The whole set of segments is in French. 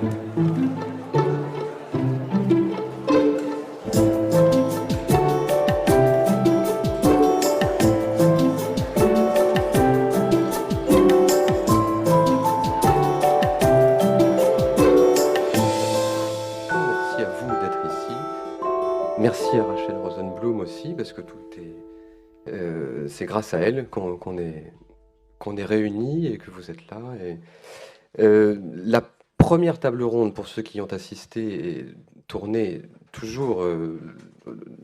Merci à vous d'être ici. Merci à Rachel Rosenblum aussi, parce que c'est grâce à elle qu'on est réunis et que vous êtes là. La première table ronde, pour ceux qui y ont assisté, est tournée toujours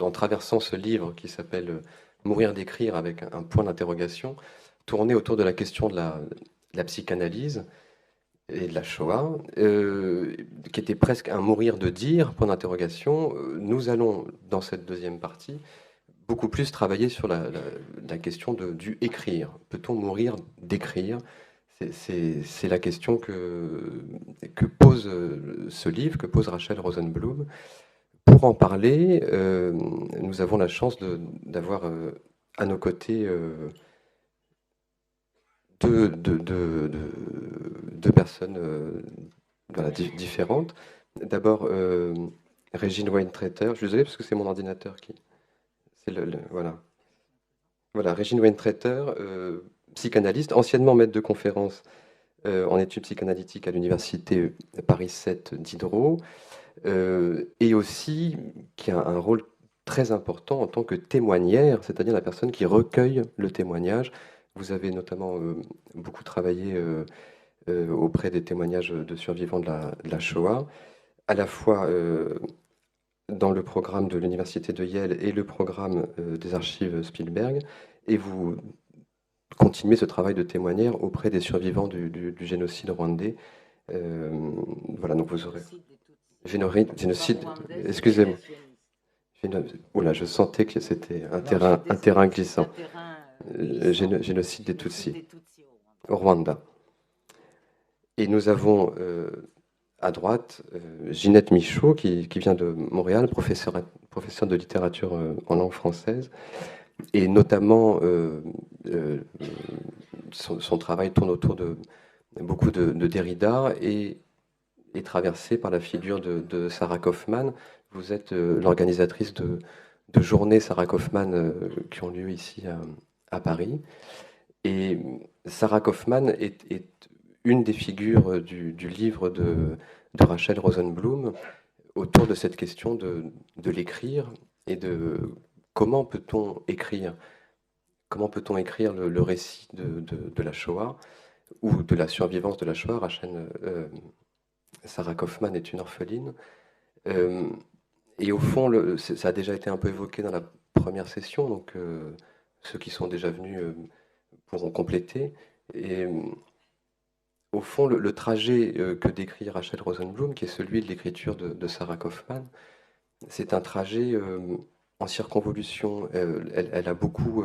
en traversant ce livre qui s'appelle Mourir d'écrire avec un point d'interrogation, tournée autour de la question de la psychanalyse et de la Shoah, qui était presque un mourir de dire, point d'interrogation. Nous allons, dans cette deuxième partie, beaucoup plus travailler sur la question du écrire. Peut-on mourir d'écrire? C'est la question que pose ce livre, que pose Rachel Rosenblum. Pour en parler, nous avons la chance d'avoir à nos côtés deux personnes voilà, différentes. D'abord, Régine Weintraiter. Je suis désolé parce que c'est mon ordinateur qui... voilà. Voilà, Régine Weintraiter, psychanalyste, anciennement maître de conférence en études psychanalytiques à l'université Paris 7 Diderot, et aussi qui a un rôle très important en tant que témoignaire, c'est-à-dire la personne qui recueille le témoignage. Vous avez notamment beaucoup travaillé auprès des témoignages de survivants de la Shoah, à la fois dans le programme de l'université de Yale et le programme des archives Spielberg, et vous continuez ce travail de témoignage auprès des survivants du génocide rwandais. Voilà, donc vous aurez... Génocide, excusez-moi. Oula, je sentais que c'était un terrain glissant. Génocide des Tutsis au Rwanda. Et nous avons à droite Ginette Michaud, qui vient de Montréal, professeure de littérature en langue française, et notamment son travail tourne autour de beaucoup de Derrida et est traversé par la figure de Sarah Kaufmann. Vous êtes l'organisatrice de journées Sarah Kaufmann qui ont lieu ici à Paris. Et Sarah Kaufmann est une des figures du livre de Rachel Rosenblum autour de cette question de l'écrire et de comment peut-on écrire. Comment peut-on écrire le récit de la Shoah ou de la survivance de la Shoah? Sarah Kaufmann est une orpheline. Et au fond, ça a déjà été un peu évoqué dans la première session, donc ceux qui sont déjà venus pourront compléter. Et au fond, le trajet que décrit Rachel Rosenblum, qui est celui de l'écriture de Sarah Kaufmann, c'est un trajet en circonvolution. Elle a beaucoup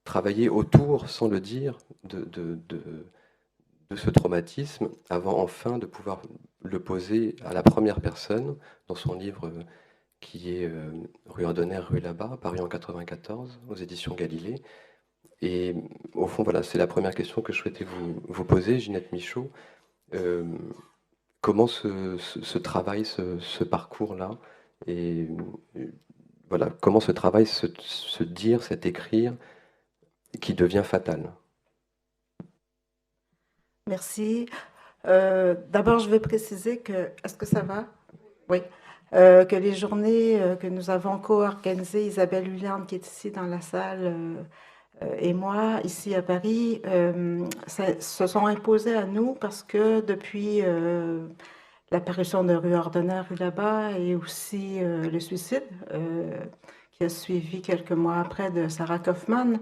travaillé autour, sans le dire, de ce traumatisme, avant enfin de pouvoir le poser à la première personne dans son livre qui est Rue Ordonnaire, rue là-bas, paru en 1994, aux éditions Galilée. Et au fond, voilà, c'est la première question que je souhaitais vous poser, Ginette Michaud. Comment ce travail, ce parcours-là, et voilà, comment ce travail se dire, cet écrire, qui devient fatal? Merci. D'abord, je veux préciser que, est-ce que ça va? Oui. Que les journées que nous avons co-organisées, Isabelle Hulliard qui est ici dans la salle et moi, ici à Paris, se sont imposées à nous parce que depuis l'apparition de Rue Ordonnaire, rue là-bas, et aussi le suicide qui a suivi quelques mois après de Sarah Kaufmann,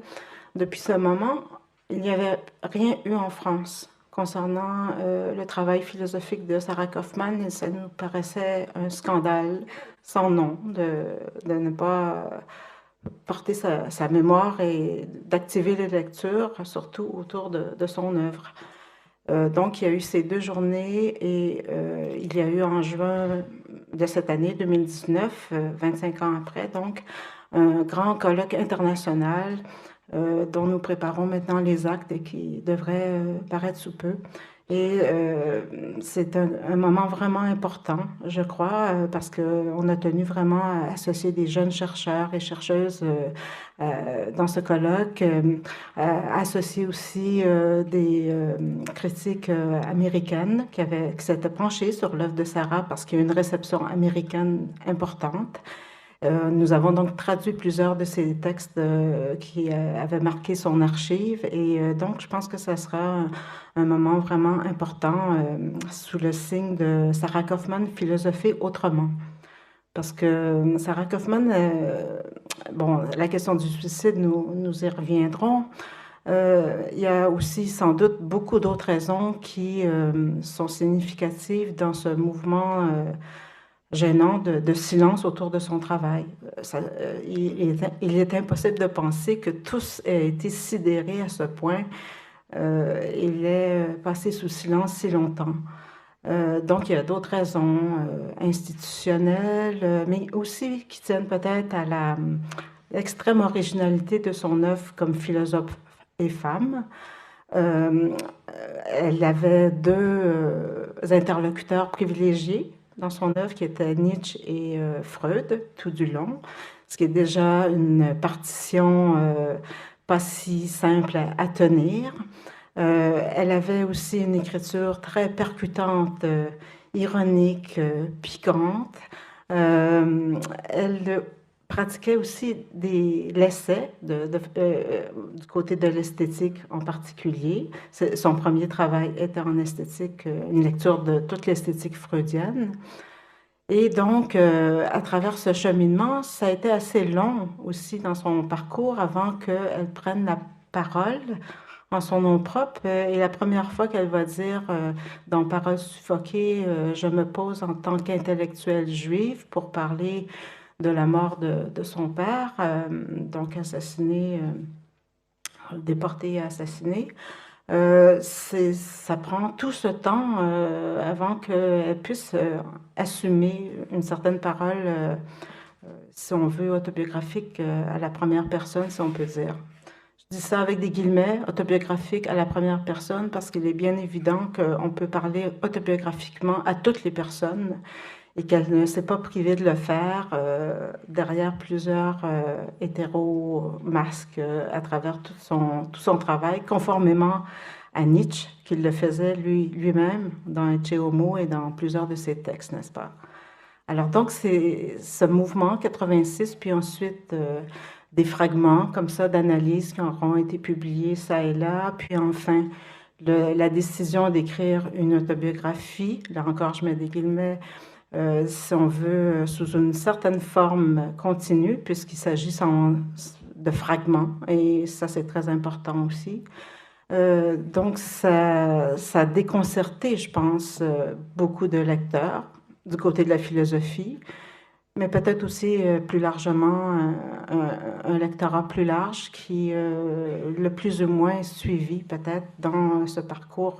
depuis ce moment, il n'y avait rien eu en France concernant le travail philosophique de Sarah Kaufmann, et ça nous paraissait un scandale sans nom de ne pas porter sa mémoire et d'activer les lectures, surtout autour de son œuvre. Donc, il y a eu ces 2 journées et il y a eu en juin de cette année 2019, 25 ans après, donc, un grand colloque international dont nous préparons maintenant les actes et qui devrait paraître sous peu. Et c'est un moment vraiment important, je crois, parce qu'on a tenu vraiment à associer des jeunes chercheurs et chercheuses dans ce colloque, associer aussi des critiques américaines qui s'étaient penchées sur l'œuvre de Sarah parce qu'il y a une réception américaine importante. Nous avons donc traduit plusieurs de ces textes qui avaient marqué son archive et donc je pense que ça sera un moment vraiment important sous le signe de Sarah Kaufman, philosopher autrement. Parce que Sarah Kaufman, bon, la question du suicide, nous y reviendrons. Il y a aussi sans doute beaucoup d'autres raisons qui sont significatives dans ce mouvement gênant de silence autour de son travail. Il est impossible de penser que tous aient été sidérés à ce point. Il est passé sous silence si longtemps. Donc, il y a d'autres raisons institutionnelles, mais aussi qui tiennent peut-être à l'extrême originalité de son œuvre comme philosophe et femme. Euh, Elle avait deux interlocuteurs privilégiés dans son œuvre qui étaient Nietzsche et Freud tout du long, ce qui est déjà une partition pas si simple à tenir. Elle avait aussi une écriture très percutante, ironique, piquante. Elle pratiquait aussi l'essai du côté de l'esthétique en particulier. Son premier travail était en esthétique, une lecture de toute l'esthétique freudienne. Et donc, à travers ce cheminement, ça a été assez long aussi dans son parcours avant qu'elle prenne la parole en son nom propre. Et la première fois qu'elle va dire dans Paroles suffoquées, je me pose en tant qu'intellectuelle juive pour parler de la mort de son père, donc assassiné, déporté et assassiné. Ça prend tout ce temps avant qu'elle puisse assumer une certaine parole, si on veut, autobiographique à la première personne, si on peut dire. Je dis ça avec des guillemets, autobiographique à la première personne, parce qu'il est bien évident qu'on peut parler autobiographiquement à toutes les personnes et qu'elle ne s'est pas privée de le faire derrière plusieurs hétéro-masques à travers tout son travail, conformément à Nietzsche, qui le faisait lui-même dans Ecce Homo et dans plusieurs de ses textes, n'est-ce pas? Alors donc c'est ce mouvement 86, puis ensuite des fragments comme ça d'analyse qui auront été publiés ça et là, puis enfin la décision d'écrire une autobiographie, là encore je mets des guillemets, si on veut, sous une certaine forme continue, puisqu'il s'agit de fragments, et ça c'est très important aussi. Donc ça a déconcerté, je pense, beaucoup de lecteurs du côté de la philosophie, mais peut-être aussi plus largement un lectorat plus large qui le plus ou moins suivi peut-être dans ce parcours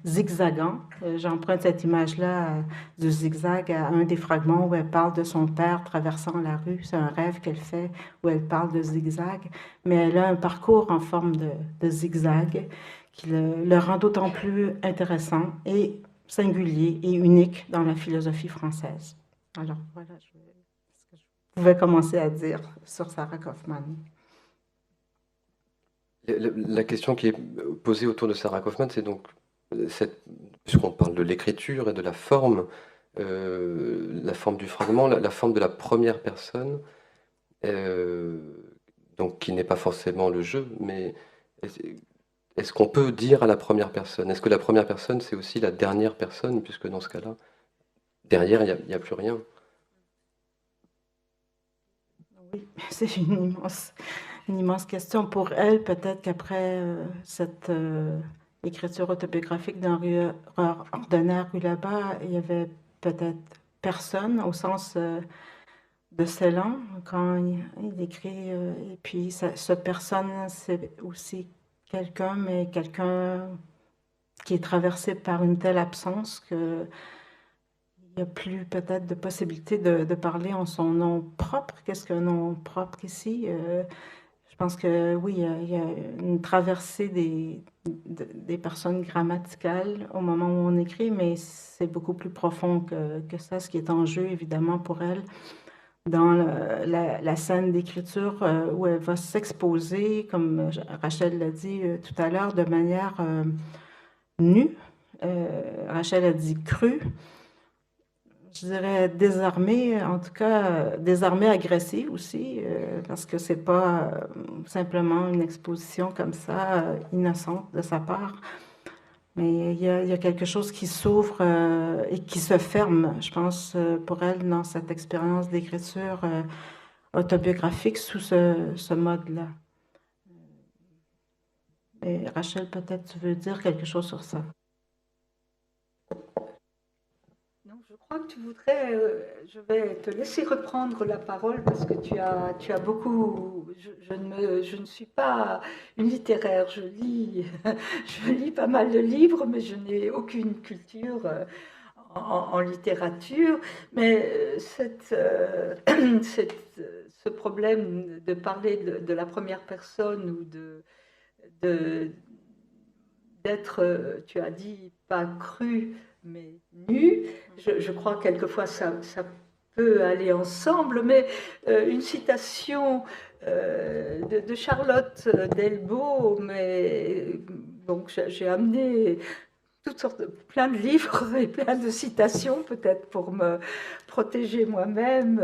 zigzagant. J'emprunte cette image-là du zigzag à un des fragments où elle parle de son père traversant la rue. C'est un rêve qu'elle fait où elle parle de zigzag, mais elle a un parcours en forme de zigzag qui le rend d'autant plus intéressant et singulier et unique dans la philosophie française. Alors voilà, ce que je pouvais commencer à dire sur Sarah Kaufman. La question qui est posée autour de Sarah Kaufman, c'est donc, puisqu'on parle de l'écriture et de la forme du fragment, la forme de la première personne, donc qui n'est pas forcément le jeu, mais est-ce qu'on peut dire à la première personne? Est-ce que la première personne, c'est aussi la dernière personne, puisque dans ce cas-là, derrière, il n'y a plus rien? Oui, c'est une immense question pour elle. Peut-être qu'après cette écriture autobiographique d'Henri Ordonner rue là-bas, il y avait peut-être personne au sens de Celan quand il écrit. Et puis ce personne, c'est aussi quelqu'un, mais quelqu'un qui est traversé par une telle absence que il n'y a plus peut-être de possibilité de parler en son nom propre. Qu'est-ce qu'un nom propre ici? Je pense que oui, il y a une traversée des personnes grammaticales au moment où on écrit, mais c'est beaucoup plus profond que ça, ce qui est en jeu, évidemment, pour elle, dans la scène d'écriture où elle va s'exposer, comme Rachel l'a dit tout à l'heure, de manière nue. Rachel a dit crue. Je dirais désarmée, en tout cas désarmée agressive aussi, parce que c'est pas simplement une exposition comme ça, innocente de sa part, mais il y a quelque chose qui s'ouvre et qui se ferme, je pense, pour elle, dans cette expérience d'écriture autobiographique sous ce mode-là. Et Rachel, peut-être tu veux dire quelque chose sur ça. Non, je crois que tu voudrais, je vais te laisser reprendre la parole parce que tu as beaucoup, je ne suis pas une littéraire, je lis pas mal de livres, mais je n'ai aucune culture en littérature. Mais ce problème de parler de la première personne ou de- d'être, tu as dit, pas cru, mais nu. Je crois que quelquefois ça peut aller ensemble, mais une citation de Charlotte Delbo, mais donc j'ai amené toutes sortes, plein de livres et plein de citations, peut-être pour me protéger moi-même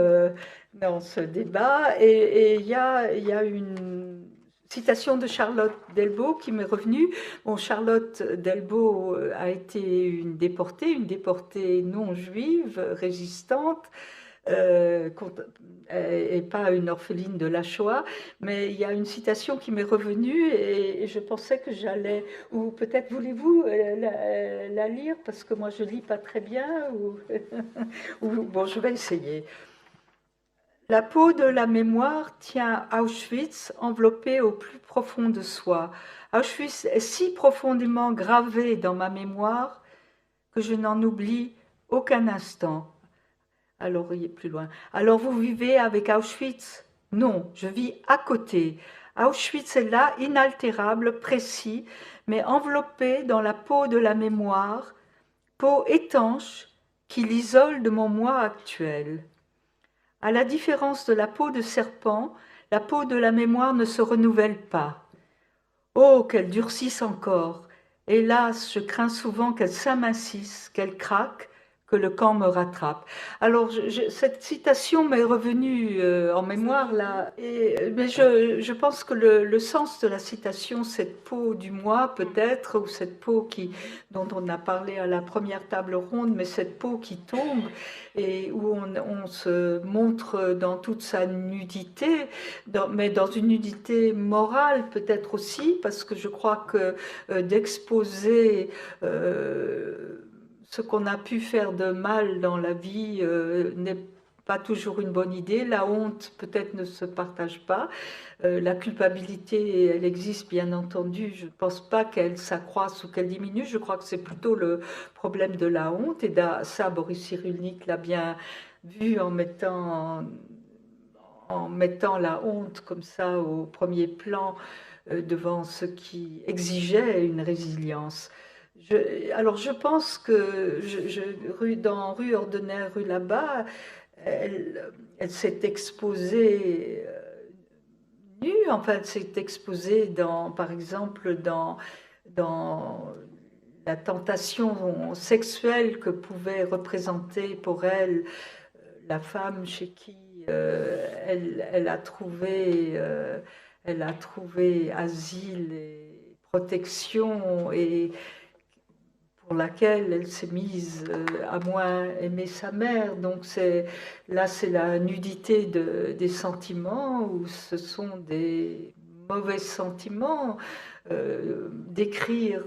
dans ce débat. Et il y a une citation de Charlotte Delbo qui m'est revenue. Bon, Charlotte Delbo a été une déportée non juive, résistante, euh, et pas une orpheline de la Shoah, mais il y a une citation qui m'est revenue et je pensais que j'allais, ou peut-être voulez-vous la lire parce que moi je lis pas très bien, ou bon, je vais essayer. La peau de la mémoire tient Auschwitz enveloppé au plus profond de soi. Auschwitz est si profondément gravé dans ma mémoire que je n'en oublie aucun instant. Alors, il est plus loin. Alors, vous vivez avec Auschwitz? Non, je vis à côté. Auschwitz est là, inaltérable, précis, mais enveloppé dans la peau de la mémoire, peau étanche qui l'isole de mon moi actuel. À la différence de la peau de serpent, la peau de la mémoire ne se renouvelle pas. Oh, qu'elle durcisse encore! Hélas, je crains souvent qu'elle s'amincisse, qu'elle craque, que le camp me rattrape. Alors, cette citation m'est revenue en mémoire là, mais je pense que le sens de la citation, cette peau du moi peut-être, ou cette peau dont on a parlé à la première table ronde, mais cette peau qui tombe et où on se montre dans toute sa nudité, mais dans une nudité morale peut-être aussi, parce que je crois que d'exposer ce qu'on a pu faire de mal dans la vie n'est pas toujours une bonne idée. La honte peut-être ne se partage pas. La culpabilité, elle existe bien entendu. Je ne pense pas qu'elle s'accroisse ou qu'elle diminue. Je crois que c'est plutôt le problème de la honte. Et ça, Boris Cyrulnik l'a bien vu en mettant la honte comme ça au premier plan devant ce qui exigeait une résilience. Alors je pense que dans Rue Ordinaire, rue là-bas, elle s'est exposée nue, enfin elle s'est exposée par exemple dans la tentation sexuelle que pouvait représenter pour elle la femme chez qui elle a trouvé asile et protection et pour laquelle elle s'est mise à moins aimer sa mère. Donc là, c'est la nudité des sentiments, ou ce sont des mauvais sentiments, d'écrire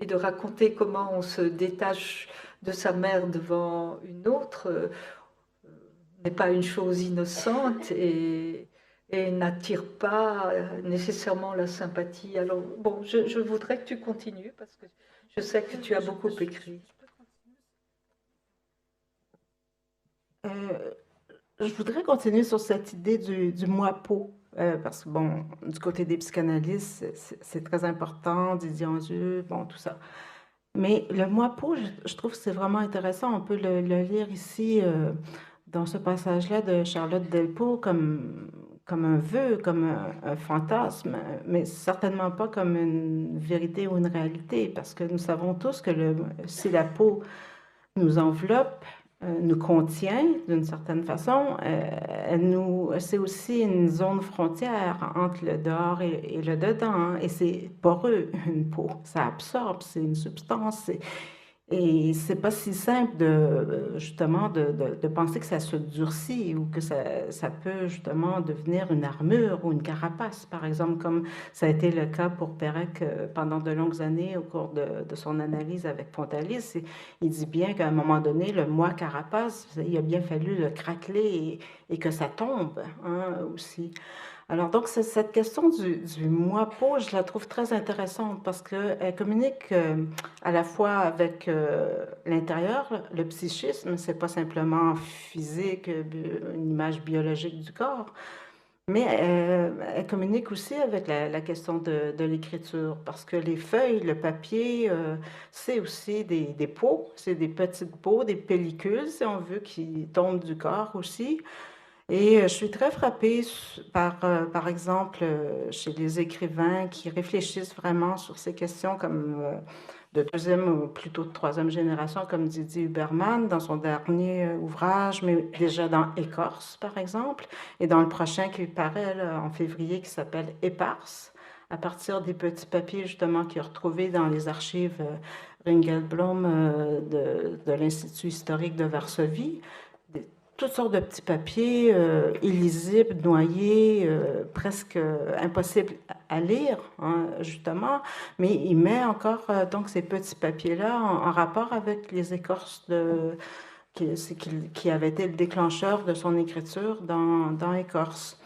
et de raconter comment on se détache de sa mère devant une autre n'est pas une chose innocente et n'attire pas nécessairement la sympathie. Alors, bon, je voudrais que tu continues parce que je sais que tu as beaucoup écrit. Je voudrais continuer sur cette idée du moi peau, parce que, bon, du côté des psychanalystes, c'est très important, Didier Anzieux, bon, tout ça. Mais le moi peau, je trouve que c'est vraiment intéressant. On peut le lire ici, dans ce passage-là de Charlotte Delpo, comme un vœu, comme un fantasme, mais certainement pas comme une vérité ou une réalité, parce que nous savons tous que si la peau nous enveloppe, nous contient d'une certaine façon. C'est aussi une zone frontière entre le dehors et le dedans, hein, et c'est poreux, une peau. Ça absorbe, c'est une substance. Et c'est pas si simple justement de penser que ça se durcit ou que ça peut justement devenir une armure ou une carapace, par exemple, comme ça a été le cas pour Pérec pendant de longues années au cours de son analyse avec Pontalis. Il dit bien qu'à un moment donné, le moi carapace, il a bien fallu le craqueler et que ça tombe, hein, aussi. Alors, donc, cette question du moi peau, je la trouve très intéressante parce qu'elle communique à la fois avec l'intérieur, le psychisme, c'est pas simplement physique, une image biologique du corps, mais elle communique aussi avec la question de l'écriture parce que les feuilles, le papier, c'est aussi des peaux, c'est des petites peaux, des pellicules, si on veut, qui tombent du corps aussi. Et je suis très frappée par exemple, chez les écrivains qui réfléchissent vraiment sur ces questions comme de deuxième ou plutôt de troisième génération, comme Didier Huberman dans son dernier ouvrage, mais déjà dans Écorce, par exemple, et dans le prochain qui paraît là, en février, qui s'appelle Éparse, à partir des petits papiers justement qu'il a retrouvés dans les archives Ringelblum de l'Institut historique de Varsovie, toutes sortes de petits papiers illisibles, noyés, presque impossibles à lire, hein, justement, mais il met encore donc ces petits papiers-là en rapport avec les écorces qui avaient été le déclencheur de son écriture dans Écorce.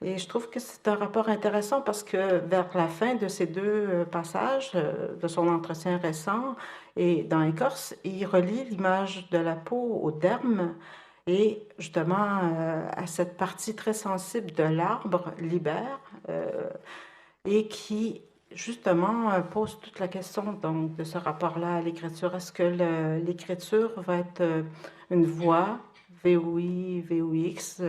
Et je trouve que c'est un rapport intéressant parce que vers la fin de ces deux passages de son entretien récent et dans Écorce, il relie l'image de la peau au derme et justement à cette partie très sensible de l'arbre libère et qui justement pose toute la question donc, de ce rapport-là à l'écriture. Est-ce que l'écriture va être une voie VOI, VOX,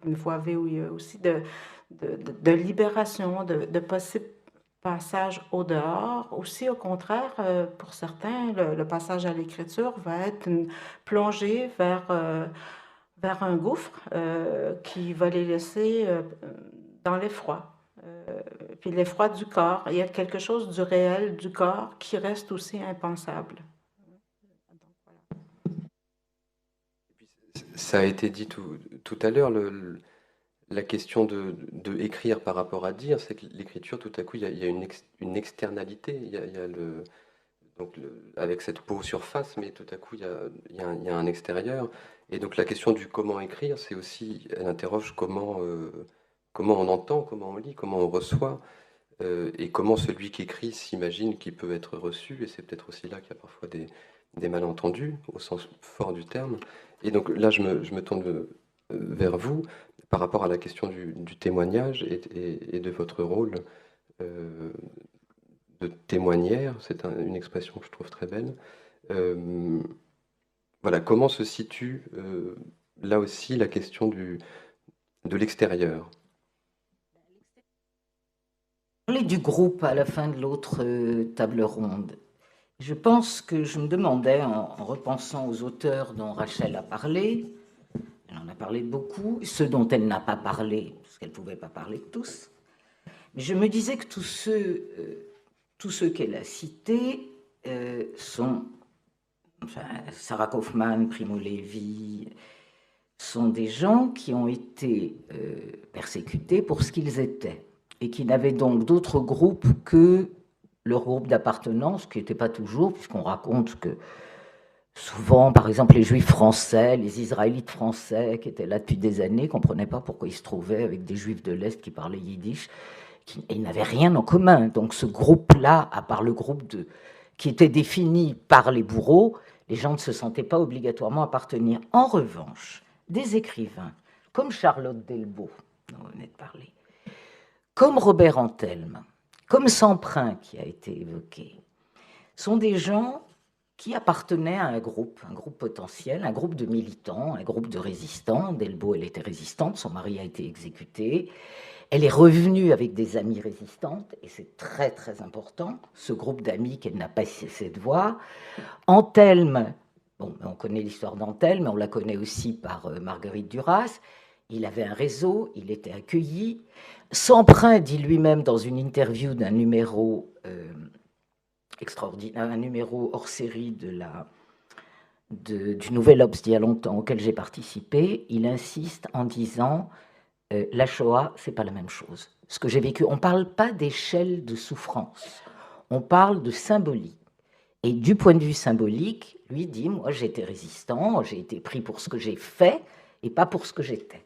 une voie VOIE aussi de libération, de possible passage au dehors. Aussi, au contraire, pour certains, le passage à l'écriture va être une plongée vers un gouffre qui va les laisser dans l'effroi. Puis l'effroi du corps. Il y a quelque chose du réel du corps qui reste aussi impensable. Ça a été dit tout à l'heure, la question de écrire par rapport à dire, c'est que l'écriture, tout à coup, il y a une externalité. Il y a avec cette peau surface, mais tout à coup, il y a un extérieur. Et donc la question du comment écrire, c'est aussi, elle interroge comment on entend, comment on lit, comment on reçoit, et comment celui qui écrit s'imagine qu'il peut être reçu. Et c'est peut-être aussi là qu'il y a parfois des malentendus, au sens fort du terme. Et donc là, je me tourne vers vous par rapport à la question du témoignage et de votre rôle de témoignère. C'est une expression que je trouve très belle. Voilà, comment se situe là aussi la question de l'extérieur? Parler du groupe à la fin de l'autre table ronde. Je pense que je me demandais, en repensant aux auteurs dont Rachel a parlé, elle en a parlé de beaucoup, ceux dont elle n'a pas parlé, parce qu'elle ne pouvait pas parler de tous, mais je me disais que tous ceux qu'elle a cités sont, enfin, Sarah Kaufmann, Primo Levi, sont des gens qui ont été persécutés pour ce qu'ils étaient, et qui n'avaient donc d'autres groupes que leur groupe d'appartenance, qui n'était pas toujours, puisqu'on raconte que souvent, par exemple, les Juifs français, les Israélites français, qui étaient là depuis des années, ne comprenaient pas pourquoi ils se trouvaient avec des Juifs de l'Est qui parlaient yiddish, et ils n'avaient rien en commun. Donc ce groupe-là, à part le groupe qui était défini par les bourreaux, les gens ne se sentaient pas obligatoirement appartenir. En revanche, des écrivains comme Charlotte Delbo, dont on venait de parler, comme Robert Antelme, comme Samprin qui a été évoqué, sont des gens qui appartenaient à un groupe potentiel, un groupe de militants, un groupe de résistants. Delbo, elle était résistante, son mari a été exécuté. Elle est revenue avec des amies résistantes, et c'est très très important, ce groupe d'amis qu'elle n'a pas cessé de voir. Antelme, bon, on connaît l'histoire d'Antelme, mais on la connaît aussi par Marguerite Duras. Il avait un réseau, il était accueilli. Samprin dit lui-même dans une interview d'un numéro extraordinaire, un numéro hors série du Nouvel Obs d'il y a longtemps auquel j'ai participé, il insiste en disant la Shoah, c'est pas la même chose. Ce que j'ai vécu, on parle pas d'échelle de souffrance, on parle de symbolique. Et du point de vue symbolique, lui dit, moi j'ai été résistant, j'ai été pris pour ce que j'ai fait et pas pour ce que j'étais.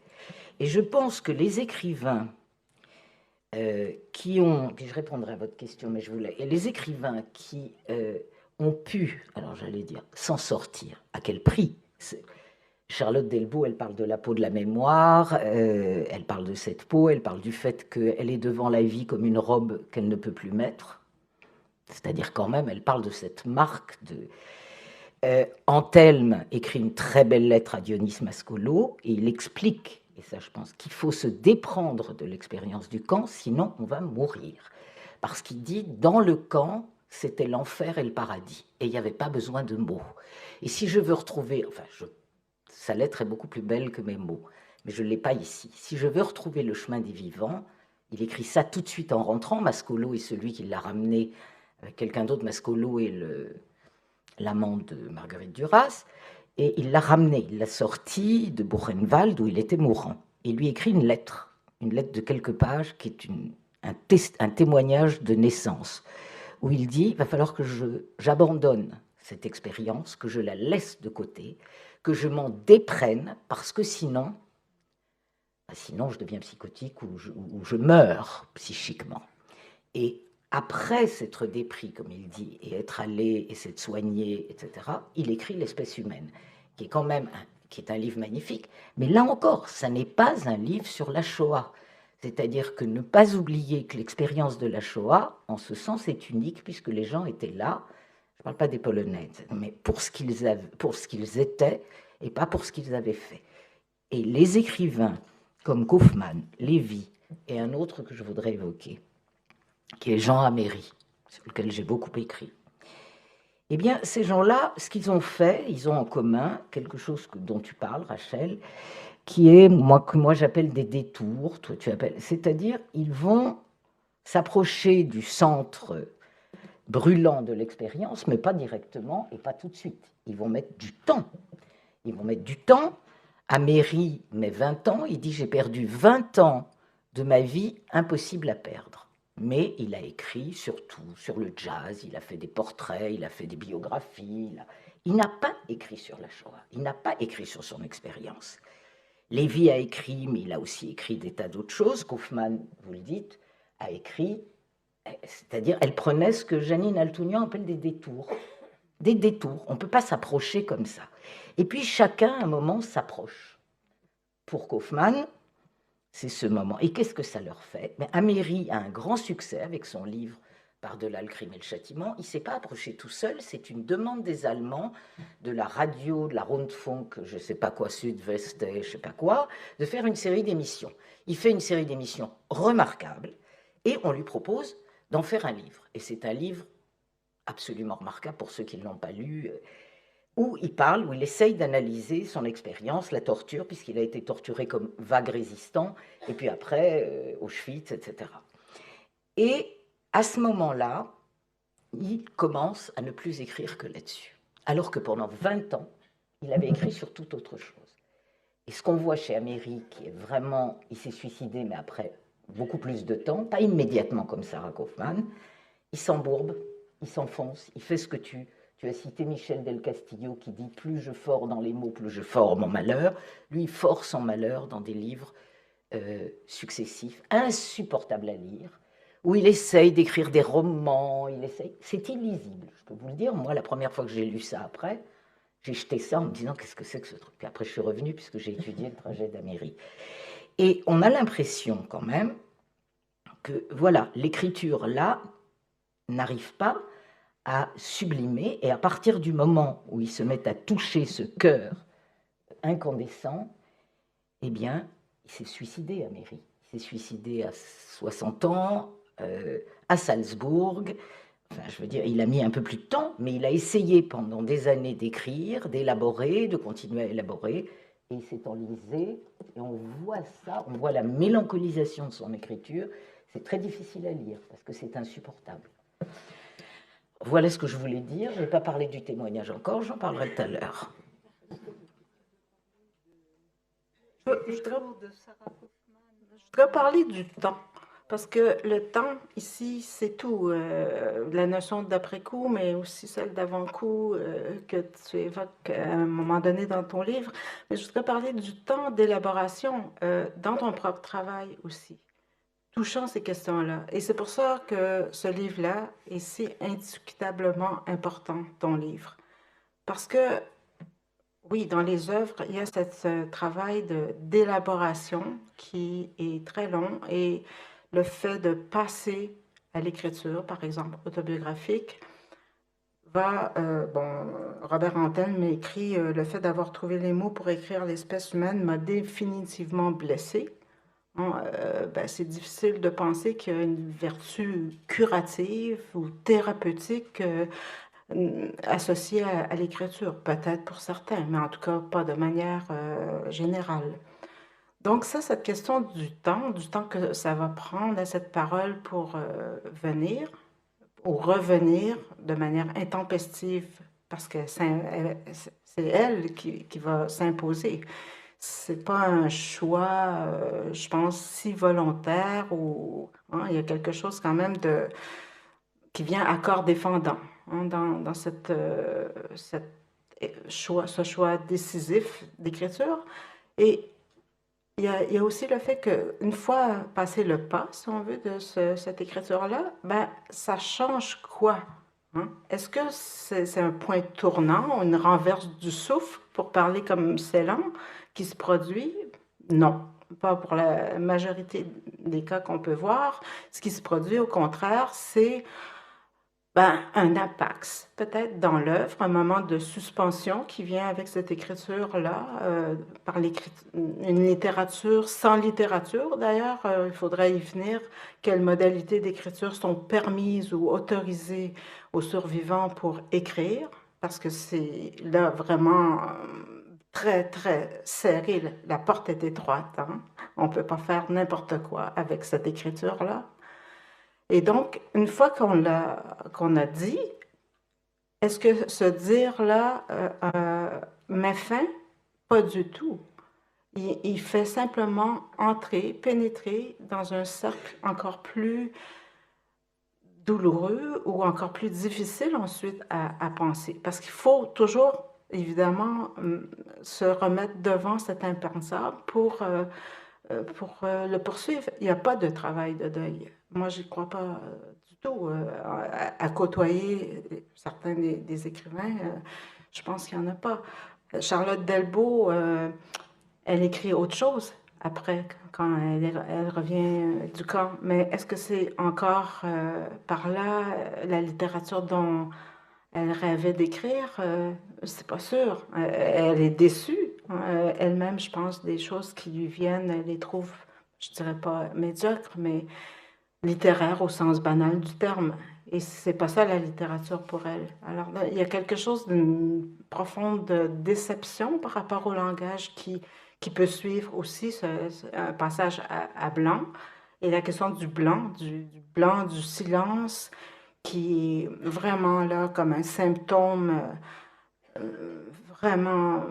Et je pense que les écrivains qui ont, puis je répondrai à votre question, mais je voulais, et les écrivains qui ont pu, alors j'allais dire, s'en sortir, à quel prix? Charlotte Delbo, elle parle de la peau de la mémoire, elle parle de cette peau, elle parle du fait qu'elle est devant la vie comme une robe qu'elle ne peut plus mettre, c'est-à-dire quand même, elle parle de cette marque de... Antelme écrit une très belle lettre à Dionys Mascolo, et il explique, et ça je pense qu'il faut se déprendre de l'expérience du camp, sinon on va mourir. Parce qu'il dit, dans le camp, c'était l'enfer et le paradis, et il n'y avait pas besoin de mots. Et si je veux retrouver, enfin, sa lettre est beaucoup plus belle que mes mots, mais je ne l'ai pas ici. Si je veux retrouver le chemin des vivants, il écrit ça tout de suite en rentrant. Mascolo est celui qui l'a ramené, avec quelqu'un d'autre, Mascolo est l'amant de Marguerite Duras, et il l'a ramené, il l'a sorti de Buchenwald où il était mourant. Il lui écrit une lettre de quelques pages qui est un témoignage de naissance, où il dit, il va falloir que j'abandonne cette expérience, que je la laisse de côté, que je m'en déprenne, parce que sinon je deviens psychotique ou je meurs psychiquement. Et après s'être dépris, comme il dit, et être allé et s'être soigné, etc., il écrit L'espèce humaine, qui est quand même qui est un livre magnifique. Mais là encore, ça n'est pas un livre sur la Shoah. C'est-à-dire que ne pas oublier que l'expérience de la Shoah, en ce sens, est unique, puisque les gens étaient là, je ne parle pas des Polonais, mais pour ce qu'ils étaient, et pas pour ce qu'ils avaient fait. Et les écrivains, comme Kaufmann, Lévy, et un autre que je voudrais évoquer, qui est Jean Améry, sur lequel j'ai beaucoup écrit. Eh bien, ces gens-là, ce qu'ils ont fait, ils ont en commun quelque chose dont tu parles, Rachel, qui est, que moi j'appelle des détours, toi tu appelles, c'est-à-dire ils vont s'approcher du centre brûlant de l'expérience, mais pas directement et pas tout de suite. Ils vont mettre du temps. Améry met 20 ans, il dit « j'ai perdu 20 ans de ma vie, impossible à perdre ». Mais il a écrit surtout sur le jazz, il a fait des portraits, il a fait des biographies. Il n'a pas écrit sur la Shoah, il n'a pas écrit sur son expérience. Lévy a écrit, mais il a aussi écrit des tas d'autres choses. Kaufmann, vous le dites, a écrit, c'est-à-dire elle prenait ce que Janine Altounian appelle des détours. Des détours, on ne peut pas s'approcher comme ça. Et puis chacun, à un moment, s'approche. Pour Kaufmann, c'est ce moment. Et qu'est-ce que ça leur fait? Mais Améry a un grand succès avec son livre Par-delà le crime et le châtiment. Il ne s'est pas approché tout seul, c'est une demande des Allemands, de la radio, de la Rundfunk, je ne sais pas quoi, Sud-West, je ne sais pas quoi, de faire une série d'émissions. Il fait une série d'émissions remarquables et on lui propose d'en faire un livre. Et c'est un livre absolument remarquable pour ceux qui ne l'ont pas lu, où il essaye d'analyser son expérience, la torture, puisqu'il a été torturé comme vague résistant, et puis après, Auschwitz, etc. Et à ce moment-là, il commence à ne plus écrire que là-dessus, alors que pendant 20 ans, il avait écrit sur toute autre chose. Et ce qu'on voit chez Améry, qui est vraiment, il s'est suicidé, mais après beaucoup plus de temps, pas immédiatement comme Sarah Kaufmann, il s'embourbe, il s'enfonce, il fait ce que tu as cité Michel del Castillo qui dit « plus je fors dans les mots, plus je fors mon malheur ». Lui, il fort son malheur dans des livres successifs, insupportables à lire, où il essaye d'écrire des romans, c'est illisible, je peux vous le dire. Moi, la première fois que j'ai lu ça après, J'ai jeté ça en me disant qu'est-ce que c'est que ce truc. Puis après, je suis revenue puisque j'ai étudié le trajet d'Améry. Et on a l'impression quand même que, voilà, l'écriture là n'arrive pas à sublimer, et à partir du moment où il se met à toucher ce cœur incandescent, eh bien, il s'est suicidé, Améry. Il s'est suicidé à 60 ans, à Salzbourg. Enfin, je veux dire, il a mis un peu plus de temps, mais il a essayé pendant des années d'écrire, d'élaborer, de continuer à élaborer, et il s'est enlisé, et on voit ça, on voit la mélancolisation de son écriture. C'est très difficile à lire, parce que c'est insupportable. Voilà ce que je voulais dire. Je n'ai pas parlé du témoignage encore, j'en parlerai tout à l'heure. Je voudrais parler du temps, parce que le temps, ici, c'est tout. La notion d'après-coup, mais aussi celle d'avant-coup que tu évoques à un moment donné dans ton livre. Mais je voudrais parler du temps d'élaboration dans ton propre travail aussi, touchant ces questions-là. Et c'est pour ça que ce livre-là est si indiscutablement important, ton livre. Parce que, oui, dans les œuvres, il y a ce travail d'élaboration qui est très long et le fait de passer à l'écriture, par exemple, autobiographique, bon, Robert Antelme écrit le fait d'avoir trouvé les mots pour écrire l'espèce humaine m'a définitivement blessé. C'est difficile de penser qu'il y a une vertu curative ou thérapeutique associée à l'écriture, peut-être pour certains, mais en tout cas pas de manière générale. Donc ça, cette question du temps que ça va prendre à cette parole pour venir ou revenir de manière intempestive, parce que c'est elle qui va s'imposer. C'est pas un choix, je pense, si volontaire ou il y a quelque chose quand même qui vient à corps défendant dans ce choix décisif d'écriture. Et il y a aussi le fait qu'une fois passé le pas, si on veut, de cette écriture-là, ben, ça change quoi? Est-ce que c'est un point tournant, une renverse du souffle, pour parler comme Ceylan, qui se produit? Non, pas pour la majorité des cas qu'on peut voir. Ce qui se produit, au contraire, c'est un apax, peut-être dans l'œuvre, un moment de suspension qui vient avec cette écriture-là, par une littérature sans littérature. D'ailleurs, il faudrait y venir. Quelles modalités d'écriture sont permises ou autorisées aux survivants pour écrire? Parce que c'est là vraiment très, très serré. La porte est étroite. On ne peut pas faire n'importe quoi avec cette écriture-là. Et donc, une fois qu'on a dit, est-ce que ce dire-là met fin? Pas du tout. Il fait simplement entrer, pénétrer dans un cercle encore plus douloureux ou encore plus difficile ensuite à penser. Parce qu'il faut toujours, évidemment, se remettre devant cet impensable pour le poursuivre. Il n'y a pas de travail de deuil. Moi, je n'y crois pas du tout. À côtoyer certains des écrivains, je pense qu'il n'y en a pas. Charlotte Delbo, elle écrit autre chose après, quand elle revient du camp. Mais est-ce que c'est encore par là la littérature dont elle rêvait d'écrire? C'est pas sûr. Elle est déçue. Elle-même, je pense, des choses qui lui viennent, elle les trouve, je dirais pas médiocres, mais littéraires au sens banal du terme. Et c'est pas ça la littérature pour elle. Alors là, il y a quelque chose d'une profonde déception par rapport au langage qui peut suivre aussi un passage à blanc. Et la question du blanc, du silence, qui est vraiment là comme un symptôme vraiment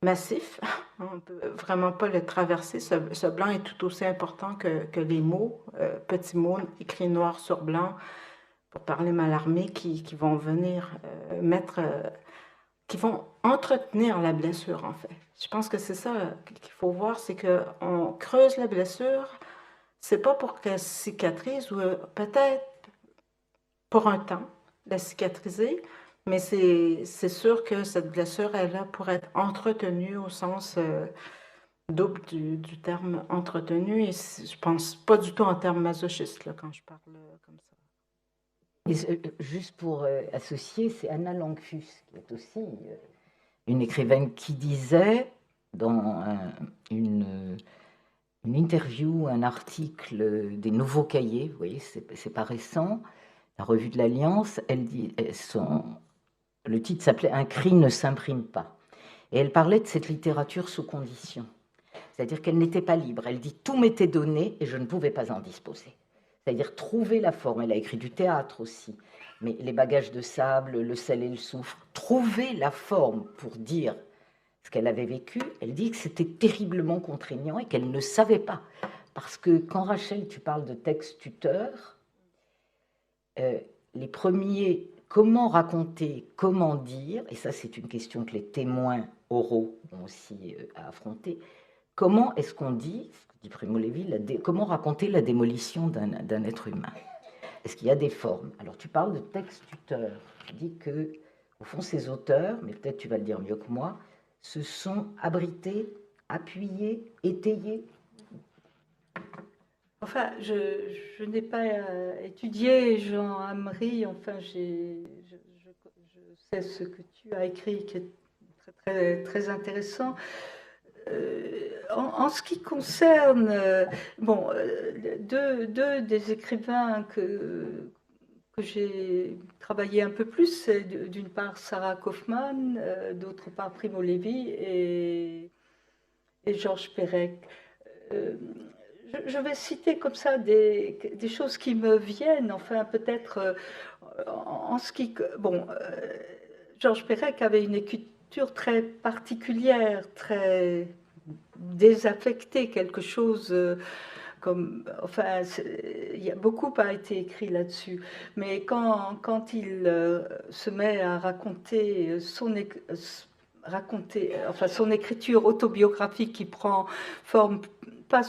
massif. On ne peut vraiment pas le traverser. Ce blanc est tout aussi important que les mots, petits mots écrits noir sur blanc, pour parler Mallarmé, qui vont venir qui vont entretenir la blessure, en fait. Je pense que c'est ça qu'il faut voir, c'est qu'on creuse la blessure, c'est pas pour qu'elle cicatrise, ou peut-être pour un temps, la cicatriser, Mais c'est sûr que cette blessure est là pour être entretenue au sens double du terme entretenu. Et je pense pas du tout en termes masochistes là, quand je parle comme ça. Et juste pour associer, c'est Anna Langfus, qui est aussi une écrivaine qui disait dans une interview, un article des Nouveaux Cahiers, vous voyez, c'est pas récent, la revue de l'Alliance, elle dit, le titre s'appelait « Un cri ne s'imprime pas ». Et elle parlait de cette littérature sous condition. C'est-à-dire qu'elle n'était pas libre. Elle dit « Tout m'était donné et je ne pouvais pas en disposer ». C'est-à-dire trouver la forme. Elle a écrit du théâtre aussi. Mais les bagages de sable, le sel et le soufre, trouver la forme pour dire ce qu'elle avait vécu, elle dit que c'était terriblement contraignant et qu'elle ne savait pas. Parce que quand Rachel, tu parles de texte tuteur, les premiers, comment raconter, comment dire, et ça c'est une question que les témoins oraux ont aussi à affronter, comment est-ce qu'on dit, dit Primo Levi, comment raconter la démolition d'un être humain? Est-ce qu'il y a des formes? Alors tu parles de texte tuteur, tu dis que, au fond, ces auteurs, mais peut-être tu vas le dire mieux que moi, se sont abrités, appuyés, étayés. Enfin, je n'ai pas étudié Jean Hamry, enfin, je sais ce que tu as écrit qui est très, très, très intéressant. En ce qui concerne bon, deux des écrivains que j'ai travaillé un peu plus, c'est d'une part Sarah Kaufmann, d'autre part Primo Levi et Georges Perec. Je vais citer comme ça des choses qui me viennent, enfin peut-être en ce qui... Bon, Georges Perec avait une écriture très particulière, très désaffectée, quelque chose comme... Enfin, beaucoup a été écrit là-dessus, mais quand il se met à raconter enfin, son écriture autobiographique qui prend forme pas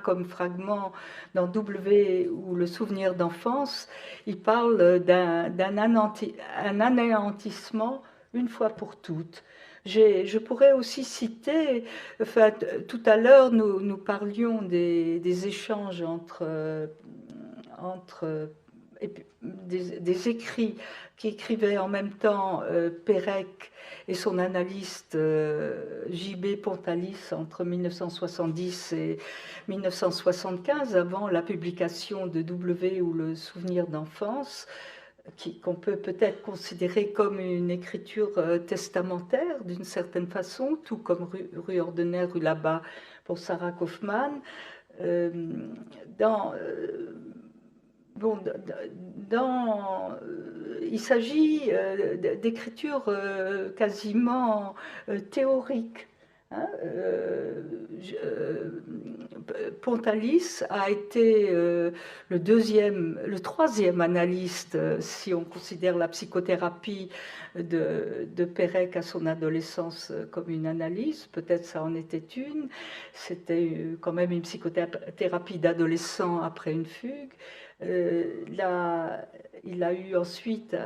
comme fragment dans W ou le souvenir d'enfance, il parle d'un anéantissement une fois pour toutes. Je pourrais aussi citer, enfin, tout à l'heure nous parlions des échanges entre des écrits qui écrivaient en même temps Pérec et son analyste J.B. Pontalis entre 1970 et 1975, avant la publication de W ou le souvenir d'enfance, qu'on peut peut-être considérer comme une écriture testamentaire d'une certaine façon, tout comme Rue Ordinaire, Rue là-bas pour Sarah Kaufmann. Il s'agit d'écriture quasiment théorique. Hein. Pontalis a été le troisième analyste, si on considère la psychothérapie de Pérec à son adolescence comme une analyse, peut-être ça en était une. C'était quand même une psychothérapie d'adolescent après une fugue. Il a eu ensuite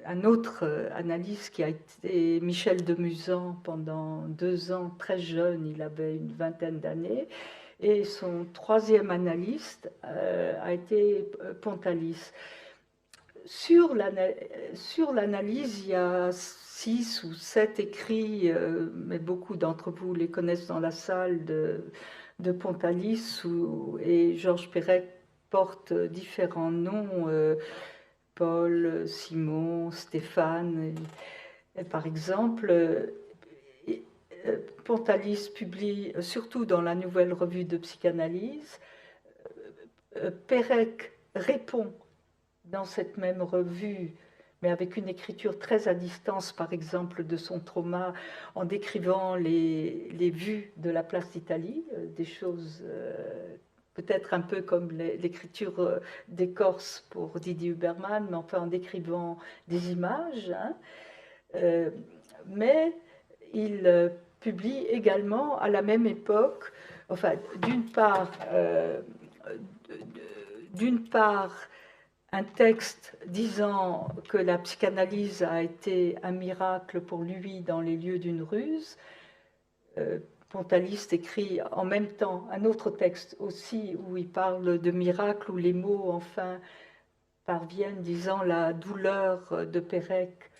un autre analyste qui a été Michel Demusan pendant 2 ans, très jeune, il avait une vingtaine d'années. Et son troisième analyste a été Pontalis. Sur l'analyse, il y a 6 ou 7 écrits, mais beaucoup d'entre vous les connaissent dans la salle de Pontalis, et Georges Perec porte différents noms, Paul, Simon, Stéphane. Et par exemple, Pontalis publie, surtout dans la Nouvelle Revue de Psychanalyse, Pérec répond dans cette même revue, mais avec une écriture très à distance, par exemple, de son trauma, en décrivant les vues de la place d'Italie, des choses peut-être un peu comme l'écriture des Corses pour Didier Huberman, mais enfin en décrivant des images. Hein. Mais il publie également à la même époque, enfin d'une part un texte disant que la psychanalyse a été un miracle pour lui dans les lieux d'une ruse. Pontaliste écrit en même temps un autre texte aussi où il parle de miracle, où les mots enfin parviennent, disant la douleur de Pérec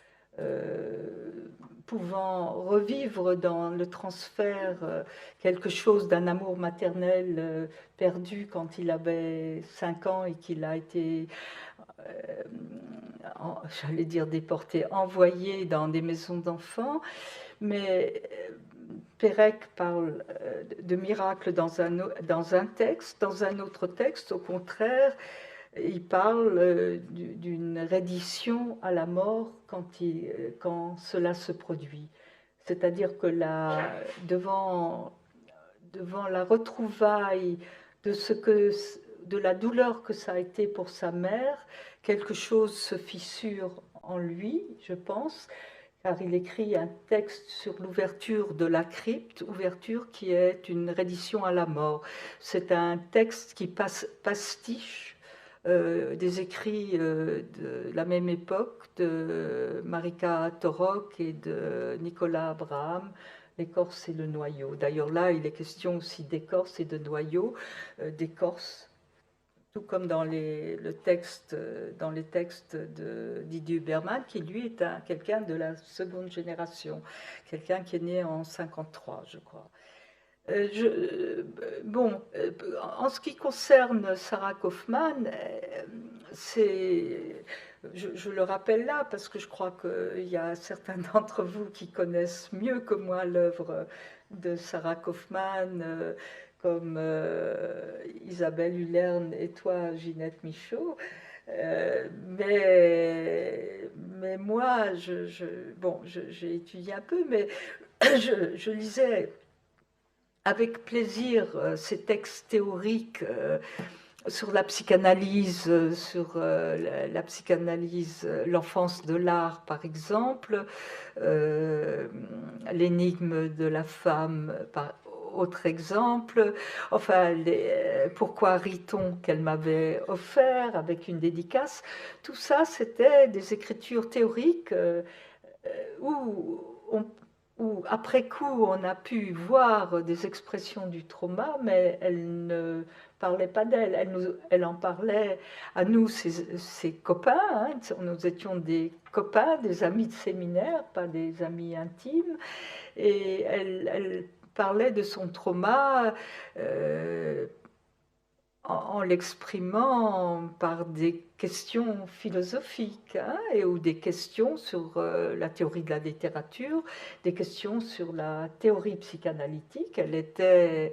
pouvant revivre dans le transfert quelque chose d'un amour maternel perdu quand il avait 5 ans et qu'il a été, j'allais dire déporté, envoyé dans des maisons d'enfants. Mais Pérec parle de miracle dans un texte, dans un autre texte, au contraire, il parle d'une reddition à la mort quand cela se produit. C'est-à-dire que devant la retrouvaille de la douleur que ça a été pour sa mère, quelque chose se fissure en lui, je pense, car il écrit un texte sur l'ouverture de la crypte, ouverture qui est une reddition à la mort. C'est un texte qui pastiche des écrits de la même époque de Marika Torok et de Nicolas Abraham, l'écorce et le noyau. D'ailleurs là, il est question aussi d'écorce et de noyau, d'écorce, tout comme dans les textes de Didier Huberman, qui lui est quelqu'un de la seconde génération, quelqu'un qui est né en 53, je crois. En ce qui concerne Sarah Kaufmann, je le rappelle là parce que je crois qu'il y a certains d'entre vous qui connaissent mieux que moi l'œuvre de Sarah Kaufmann, comme Isabelle Hullern et toi, Ginette Michaud. Mais moi, j'ai étudié un peu, mais je lisais avec plaisir ces textes théoriques sur la psychanalyse, sur la psychanalyse, l'enfance de l'art par exemple, l'énigme de la femme par autre exemple, enfin pourquoi rit-on qu'elle m'avait offert avec une dédicace, tout ça c'était des écritures théoriques où après coup on a pu voir des expressions du trauma, mais elle ne parlait pas d'elle, elle en parlait à nous, ses copains, hein. Nous étions des copains, des amis de séminaire, pas des amis intimes, et elle parlait de son trauma en l'exprimant par des questions philosophiques, hein, ou des questions sur la théorie de la littérature, des questions sur la théorie psychanalytique. Elle était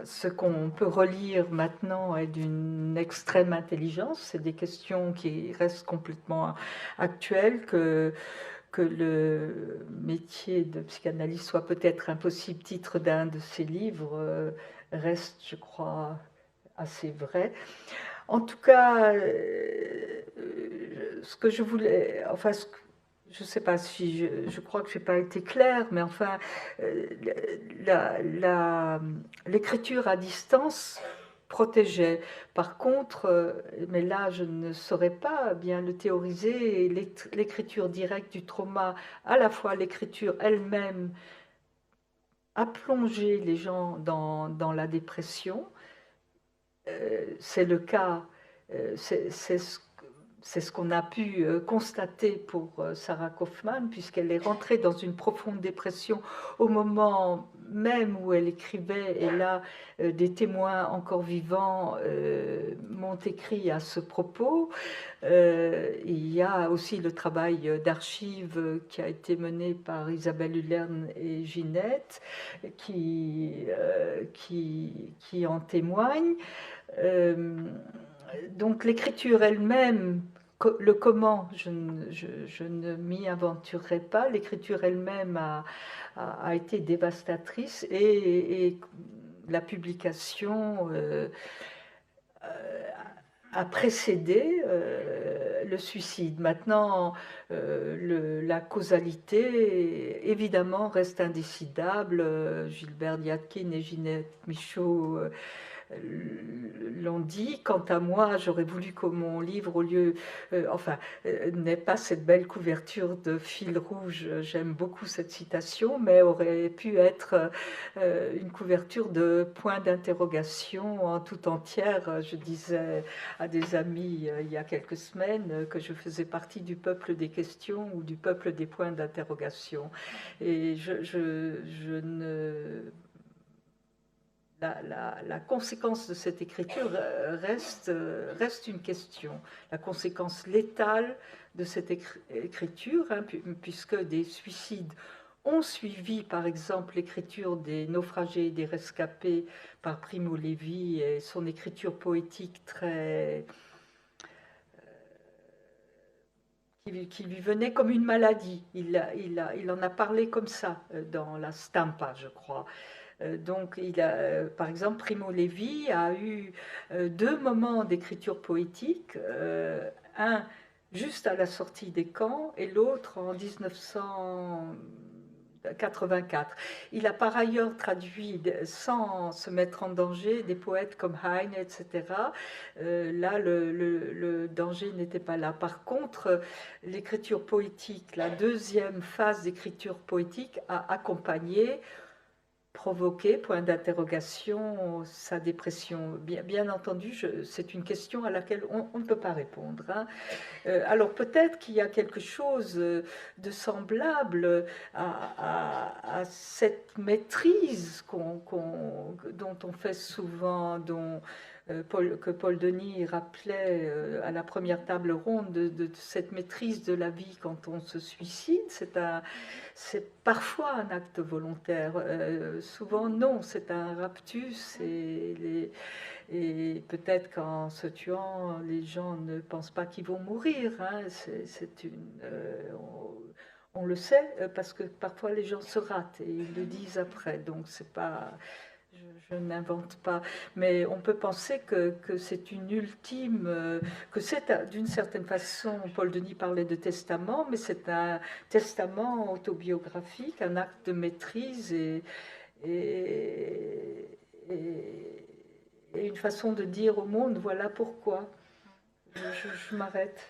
ce qu'on peut relire maintenant est d'une extrême intelligence. C'est des questions qui restent complètement actuelles, que le métier de psychanalyste soit peut-être impossible, titre d'un de ses livres, reste, je crois, assez vrai. En tout cas, ce que je voulais, enfin, je ne sais pas si je crois que je n'ai pas été claire, mais enfin, l'écriture à distance protégeait. Par contre, mais là je ne saurais pas bien le théoriser, l'écriture directe du trauma, à la fois l'écriture elle-même, a plongé les gens dans la dépression. C'est le cas, c'est ce qu'on a pu constater pour Sarah Kaufmann, puisqu'elle est rentrée dans une profonde dépression au moment même où elle écrivait, et là, des témoins encore vivants m'ont écrit à ce propos. Il y a aussi le travail d'archives qui a été mené par Isabelle Hullern et Ginette, qui en témoigne. Donc l'écriture elle-même, le comment, je ne m'y aventurerai pas, l'écriture elle-même a été dévastatrice, et la publication a précédé le suicide. Maintenant, la causalité, évidemment, reste indécidable. Gilbert Yatkin et Ginette Michaud l'ont dit. Quant à moi, j'aurais voulu que mon livre, au lieu, n'ait pas cette belle couverture de fil rouge. J'aime beaucoup cette citation, mais aurait pu être une couverture de points d'interrogation en tout entière. Je disais à des amis il y a quelques semaines que je faisais partie du peuple des questions ou du peuple des points d'interrogation. Et je ne... La conséquence de cette écriture reste une question. La conséquence létale de cette écriture, hein, puisque des suicides ont suivi, par exemple, l'écriture des naufragés et des rescapés par Primo Levi et son écriture poétique très... qui lui venait comme une maladie. Il en a parlé comme ça dans la Stampa, je crois. Donc, par exemple, Primo Levi a eu deux moments d'écriture poétique, un juste à la sortie des camps et l'autre en 1984. Il a par ailleurs traduit, sans se mettre en danger, des poètes comme Heine, etc. Là, le danger n'était pas là. Par contre, l'écriture poétique, la deuxième phase d'écriture poétique a accompagné, provoquer, point d'interrogation, sa dépression. Bien entendu, c'est une question à laquelle on ne peut pas répondre. Hein. Alors peut-être qu'il y a quelque chose de semblable à cette maîtrise dont on fait souvent, que Paul Denis rappelait à la première table ronde, de cette maîtrise de la vie quand on se suicide. C'est parfois un acte volontaire, souvent non, c'est un raptus et peut-être qu'en se tuant, les gens ne pensent pas qu'ils vont mourir. Hein. On le sait parce que parfois les gens se ratent et ils le disent après, donc c'est pas... Je n'invente pas, mais on peut penser que c'est une ultime, que c'est d'une certaine façon, Paul Denis parlait de testament, mais c'est un testament autobiographique, un acte de maîtrise et une façon de dire au monde, voilà pourquoi. Je m'arrête.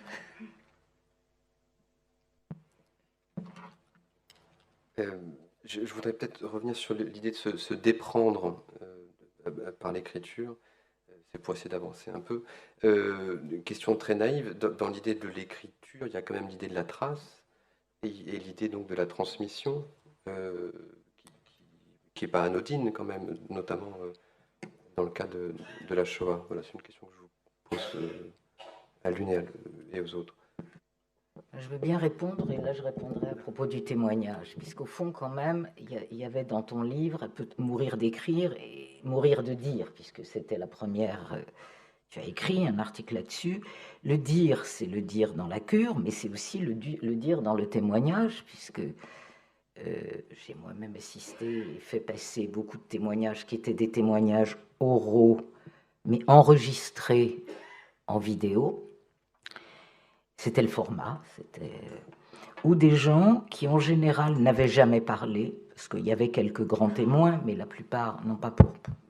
Je voudrais peut-être revenir sur l'idée de se déprendre par l'écriture. C'est pour essayer d'avancer un peu. Une question très naïve. Dans l'idée de l'écriture, il y a quand même l'idée de la trace et l'idée donc de la transmission, qui n'est pas anodine quand même, notamment dans le cas de la Shoah. Voilà, c'est une question que je vous pose à l'une et aux autres. Je veux bien répondre, et là je répondrai à propos du témoignage, puisqu'au fond quand même, il y avait dans ton livre mourir d'écrire et mourir de dire, puisque c'était la première, tu as écrit un article là-dessus. Le dire, c'est le dire dans la cure, mais c'est aussi le dire dans le témoignage, puisque j'ai moi-même assisté et fait passer beaucoup de témoignages qui étaient des témoignages oraux, mais enregistrés en vidéo. C'était le format, ou des gens qui en général n'avaient jamais parlé, parce qu'il y avait quelques grands témoins, mais la plupart, non pas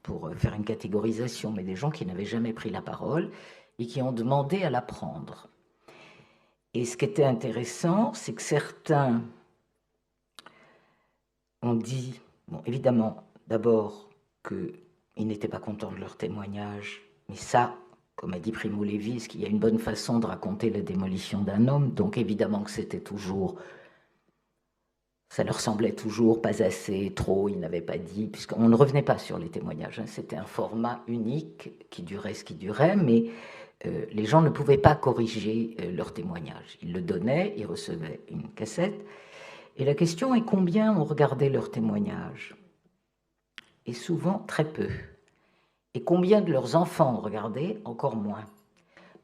pour faire une catégorisation, mais des gens qui n'avaient jamais pris la parole et qui ont demandé à la prendre. Et ce qui était intéressant, c'est que certains ont dit, bon, évidemment, d'abord qu'ils n'étaient pas contents de leur témoignage, mais ça, comme a dit Primo Levi, est-ce qu'il y a une bonne façon de raconter la démolition d'un homme? Donc évidemment que c'était toujours, ça leur semblait toujours pas assez, trop, ils n'avaient pas dit, puisqu'on ne revenait pas sur les témoignages, hein, c'était un format unique qui durait ce qui durait, mais les gens ne pouvaient pas corriger leur témoignage. Ils le donnaient, ils recevaient une cassette, et la question est combien ont regardé leur témoignage? Et souvent très peu. Et combien de leurs enfants ont regardé? Encore moins.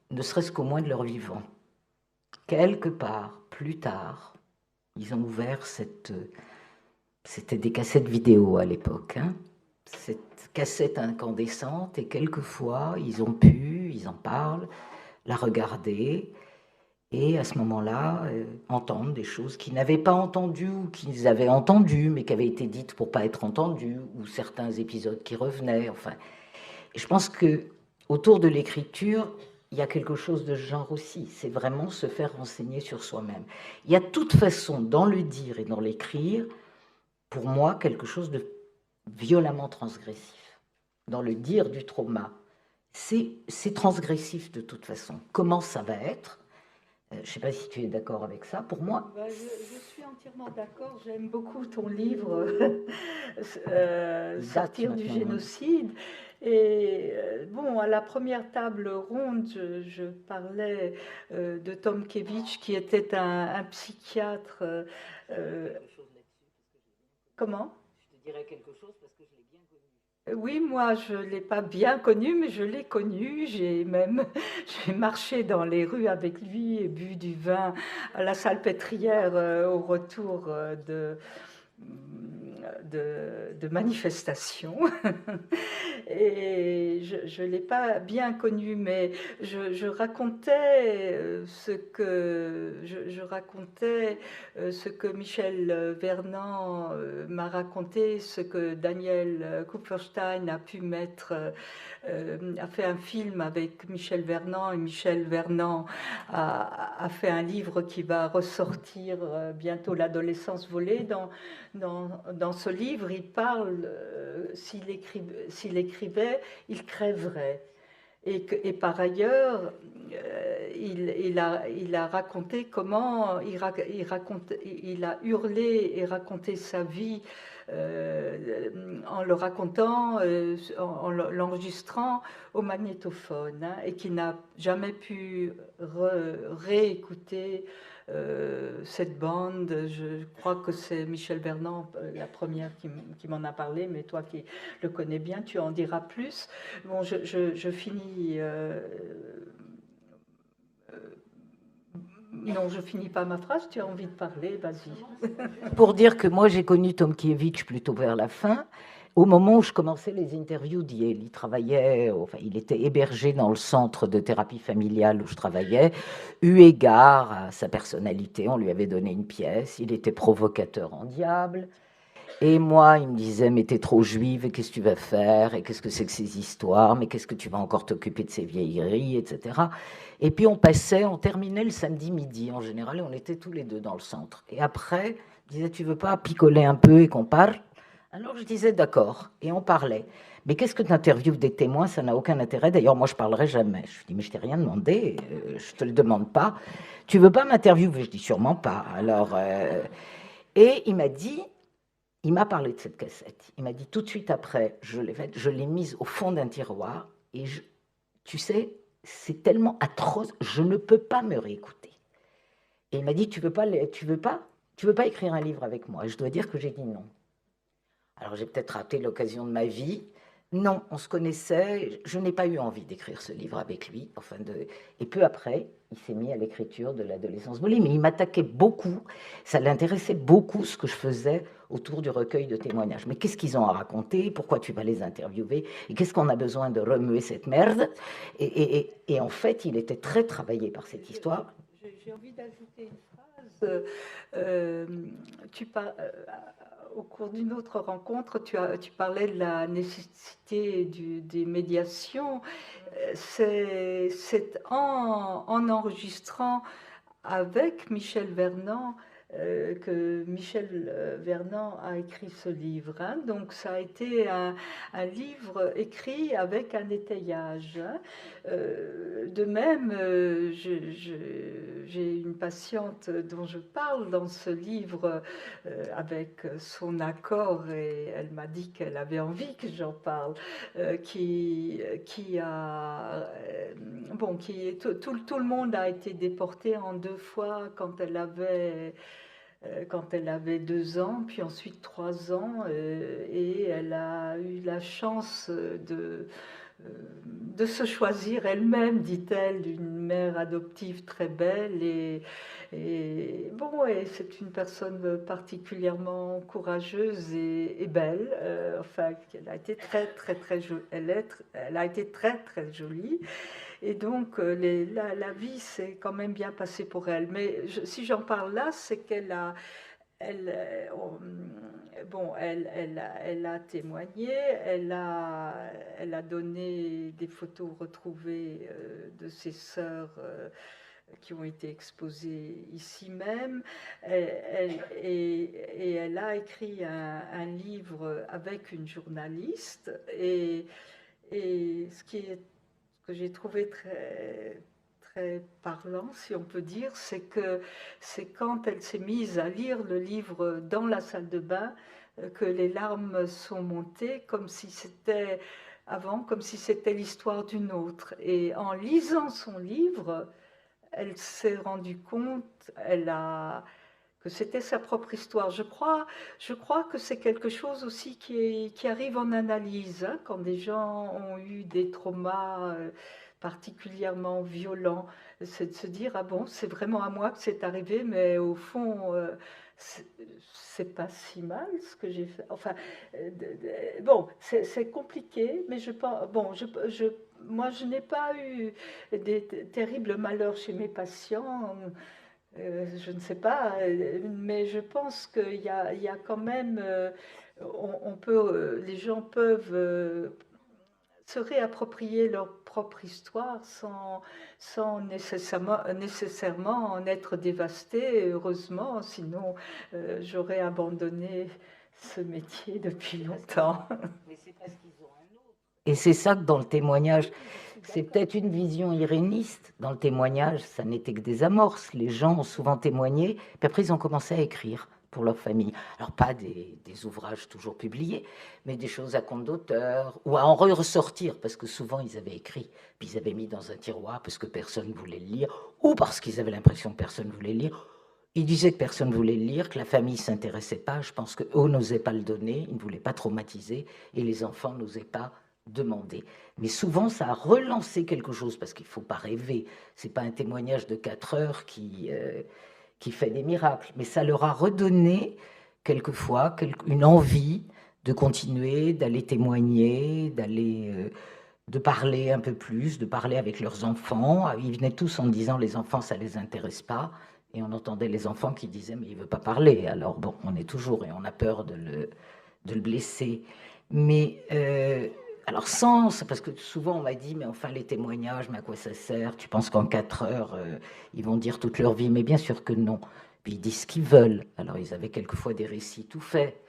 Ne serait-ce qu'au moins de leur vivant. Quelque part, plus tard, ils ont ouvert c'était des cassettes vidéo à l'époque, hein, cette cassette incandescente, et quelquefois, ils en parlent, la regarder, et à ce moment-là, entendre des choses qu'ils n'avaient pas entendues, ou qu'ils avaient entendues, mais qui avaient été dites pour ne pas être entendues, ou certains épisodes qui revenaient, enfin... Et je pense que autour de l'écriture, il y a quelque chose de genre aussi. C'est vraiment se faire renseigner sur soi-même. Il y a de toute façon, dans le dire et dans l'écrire, pour moi, quelque chose de violemment transgressif. Dans le dire du trauma, c'est transgressif de toute façon. Comment ça va être? Je ne sais pas si tu es d'accord avec ça. Pour moi, je suis entièrement d'accord. J'aime beaucoup ton livre, Sortir du génocide. Et bon, à la première table ronde, je parlais de Tomkiewicz, qui était un psychiatre. Comment? Je te dirais quelque chose parce que je l'ai bien connu. Oui, moi, je ne l'ai pas bien connu, mais je l'ai connu. J'ai même j'ai marché dans les rues avec lui et bu du vin à la Salpêtrière au retour de manifestations. Et je ne l'ai pas bien connu, mais je racontais ce que Michel Vernant m'a raconté, ce que Daniel Kupferstein a pu mettre, a fait un film avec Michel Vernant, et Michel Vernant a fait un livre qui va ressortir bientôt, L'adolescence volée. Dans ce livre, il parle, s'il écrivait, il crèverait. Et par ailleurs, il a raconté comment il a hurlé et raconté sa vie en le racontant, en l'enregistrant au magnétophone, hein, et qui n'a jamais pu réécouter cette bande. Je crois que c'est Michel Vernant, la première, qui m'en a parlé, mais toi qui le connais bien, tu en diras plus. Bon, je finis. Non, je finis pas ma phrase. Tu as envie de parler, vas-y. Pour dire que moi, j'ai connu Tomkiewicz plutôt vers la fin, au moment où je commençais les interviews d'Yale. Il travaillait, enfin, il était hébergé dans le centre de thérapie familiale où je travaillais. Eu égard à sa personnalité, on lui avait donné une pièce. Il était provocateur en diable. Et moi, il me disait, mais t'es trop juive, et qu'est-ce que tu vas faire? Et qu'est-ce que c'est que ces histoires? Mais qu'est-ce que tu vas encore t'occuper de ces vieilleries, etc. Et puis on terminait le samedi midi en général, et on était tous les deux dans le centre. Et après, il disait, tu veux pas picoler un peu et qu'on parle? Alors je disais, d'accord, et on parlait. Mais qu'est-ce que tu interviews des témoins? Ça n'a aucun intérêt. D'ailleurs, moi, je parlerai jamais. Je lui dis, mais je t'ai rien demandé, je te le demande pas. Tu veux pas m'interviewer? Je dis, sûrement pas. Alors, et il m'a parlé de cette cassette. Il m'a dit tout de suite après, je l'ai mise au fond d'un tiroir, et tu sais, c'est tellement atroce, je ne peux pas me réécouter. Et il m'a dit, tu veux pas écrire un livre avec moi? Et je dois dire que j'ai dit non. Alors j'ai peut-être raté l'occasion de ma vie. Non, on se connaissait, je n'ai pas eu envie d'écrire ce livre avec lui. Et peu après, il s'est mis à l'écriture de l'adolescence volée, mais il m'attaquait beaucoup, ça l'intéressait beaucoup ce que je faisais autour du recueil de témoignages. Mais qu'est-ce qu'ils ont à raconter? Pourquoi tu vas les interviewer? Et qu'est-ce qu'on a besoin de remuer cette merde? Et en fait, il était très travaillé par cette histoire. J'ai envie d'ajouter une phrase. Au cours d'une autre rencontre, tu parlais de la nécessité des médiations. C'est en enregistrant avec Michel Vernant que Michel Vernant a écrit ce livre. Hein. Donc ça a été un livre écrit avec un étayage. Hein. De même, j'ai une patiente dont je parle dans ce livre avec son accord, et elle m'a dit qu'elle avait envie que j'en parle, tout le monde a été déporté en 2 fois quand elle avait 2 ans, puis ensuite 3 ans, et elle a eu la chance de se choisir elle-même, dit-elle, d'une mère adoptive très belle, et c'est une personne particulièrement courageuse et belle. Elle a été très jolie. Elle a été très jolie. Et donc, la vie s'est quand même bien passée pour elle. Mais si j'en parle là, c'est qu'elle elle a témoigné, elle a donné des photos retrouvées de ses sœurs qui ont été exposées ici même. Et elle a écrit un livre avec une journaliste. Et ce que j'ai trouvé très parlant, si on peut dire, c'est que c'est quand elle s'est mise à lire le livre dans la salle de bain que les larmes sont montées, comme si c'était comme si c'était l'histoire d'une autre. Et en lisant son livre, elle s'est rendue compte, que c'était sa propre histoire. Je crois que c'est quelque chose aussi qui arrive en analyse, hein, quand des gens ont eu des traumas particulièrement violents. C'est de se dire, ah bon, c'est vraiment à moi que c'est arrivé, mais au fond, c'est pas si mal ce que j'ai fait. Enfin, bon, c'est compliqué, mais moi, je n'ai pas eu des terribles malheurs chez mes patients. Je ne sais pas, mais je pense qu'il y a quand même, les gens peuvent se réapproprier leur propre histoire sans nécessairement en être dévastés, heureusement, sinon j'aurais abandonné ce métier depuis longtemps. Mais c'est parce qu'ils ont un autre. Et c'est ça que dans le témoignage, c'est peut-être une vision iréniste. Dans le témoignage, ça n'était que des amorces. Les gens ont souvent témoigné, puis après ils ont commencé à écrire pour leur famille. Alors pas des ouvrages toujours publiés, mais des choses à compte d'auteur, ou à en ressortir, parce que souvent ils avaient écrit, puis ils avaient mis dans un tiroir parce que personne ne voulait le lire, ou parce qu'ils avaient l'impression que personne ne voulait le lire. Ils disaient que personne ne voulait le lire, que la famille ne s'intéressait pas. Je pense qu'eux n'osaient pas le donner, ils ne voulaient pas traumatiser, et les enfants n'osaient pas demander. Mais souvent, ça a relancé quelque chose, parce qu'il ne faut pas rêver. Ce n'est pas un témoignage de 4 heures qui fait des miracles, mais ça leur a redonné quelquefois une envie de continuer, d'aller témoigner, de parler un peu plus, de parler avec leurs enfants. Ils venaient tous en disant les enfants, ça ne les intéresse pas. Et on entendait les enfants qui disaient mais il ne veut pas parler. Alors bon, on est toujours et on a peur de le blesser. Mais alors parce que souvent on m'a dit mais enfin les témoignages, mais à quoi ça sert? Tu penses qu'en 4 heures ils vont dire toute leur vie? Mais bien sûr que non. Puis ils disent ce qu'ils veulent. Alors ils avaient quelquefois des récits tout faits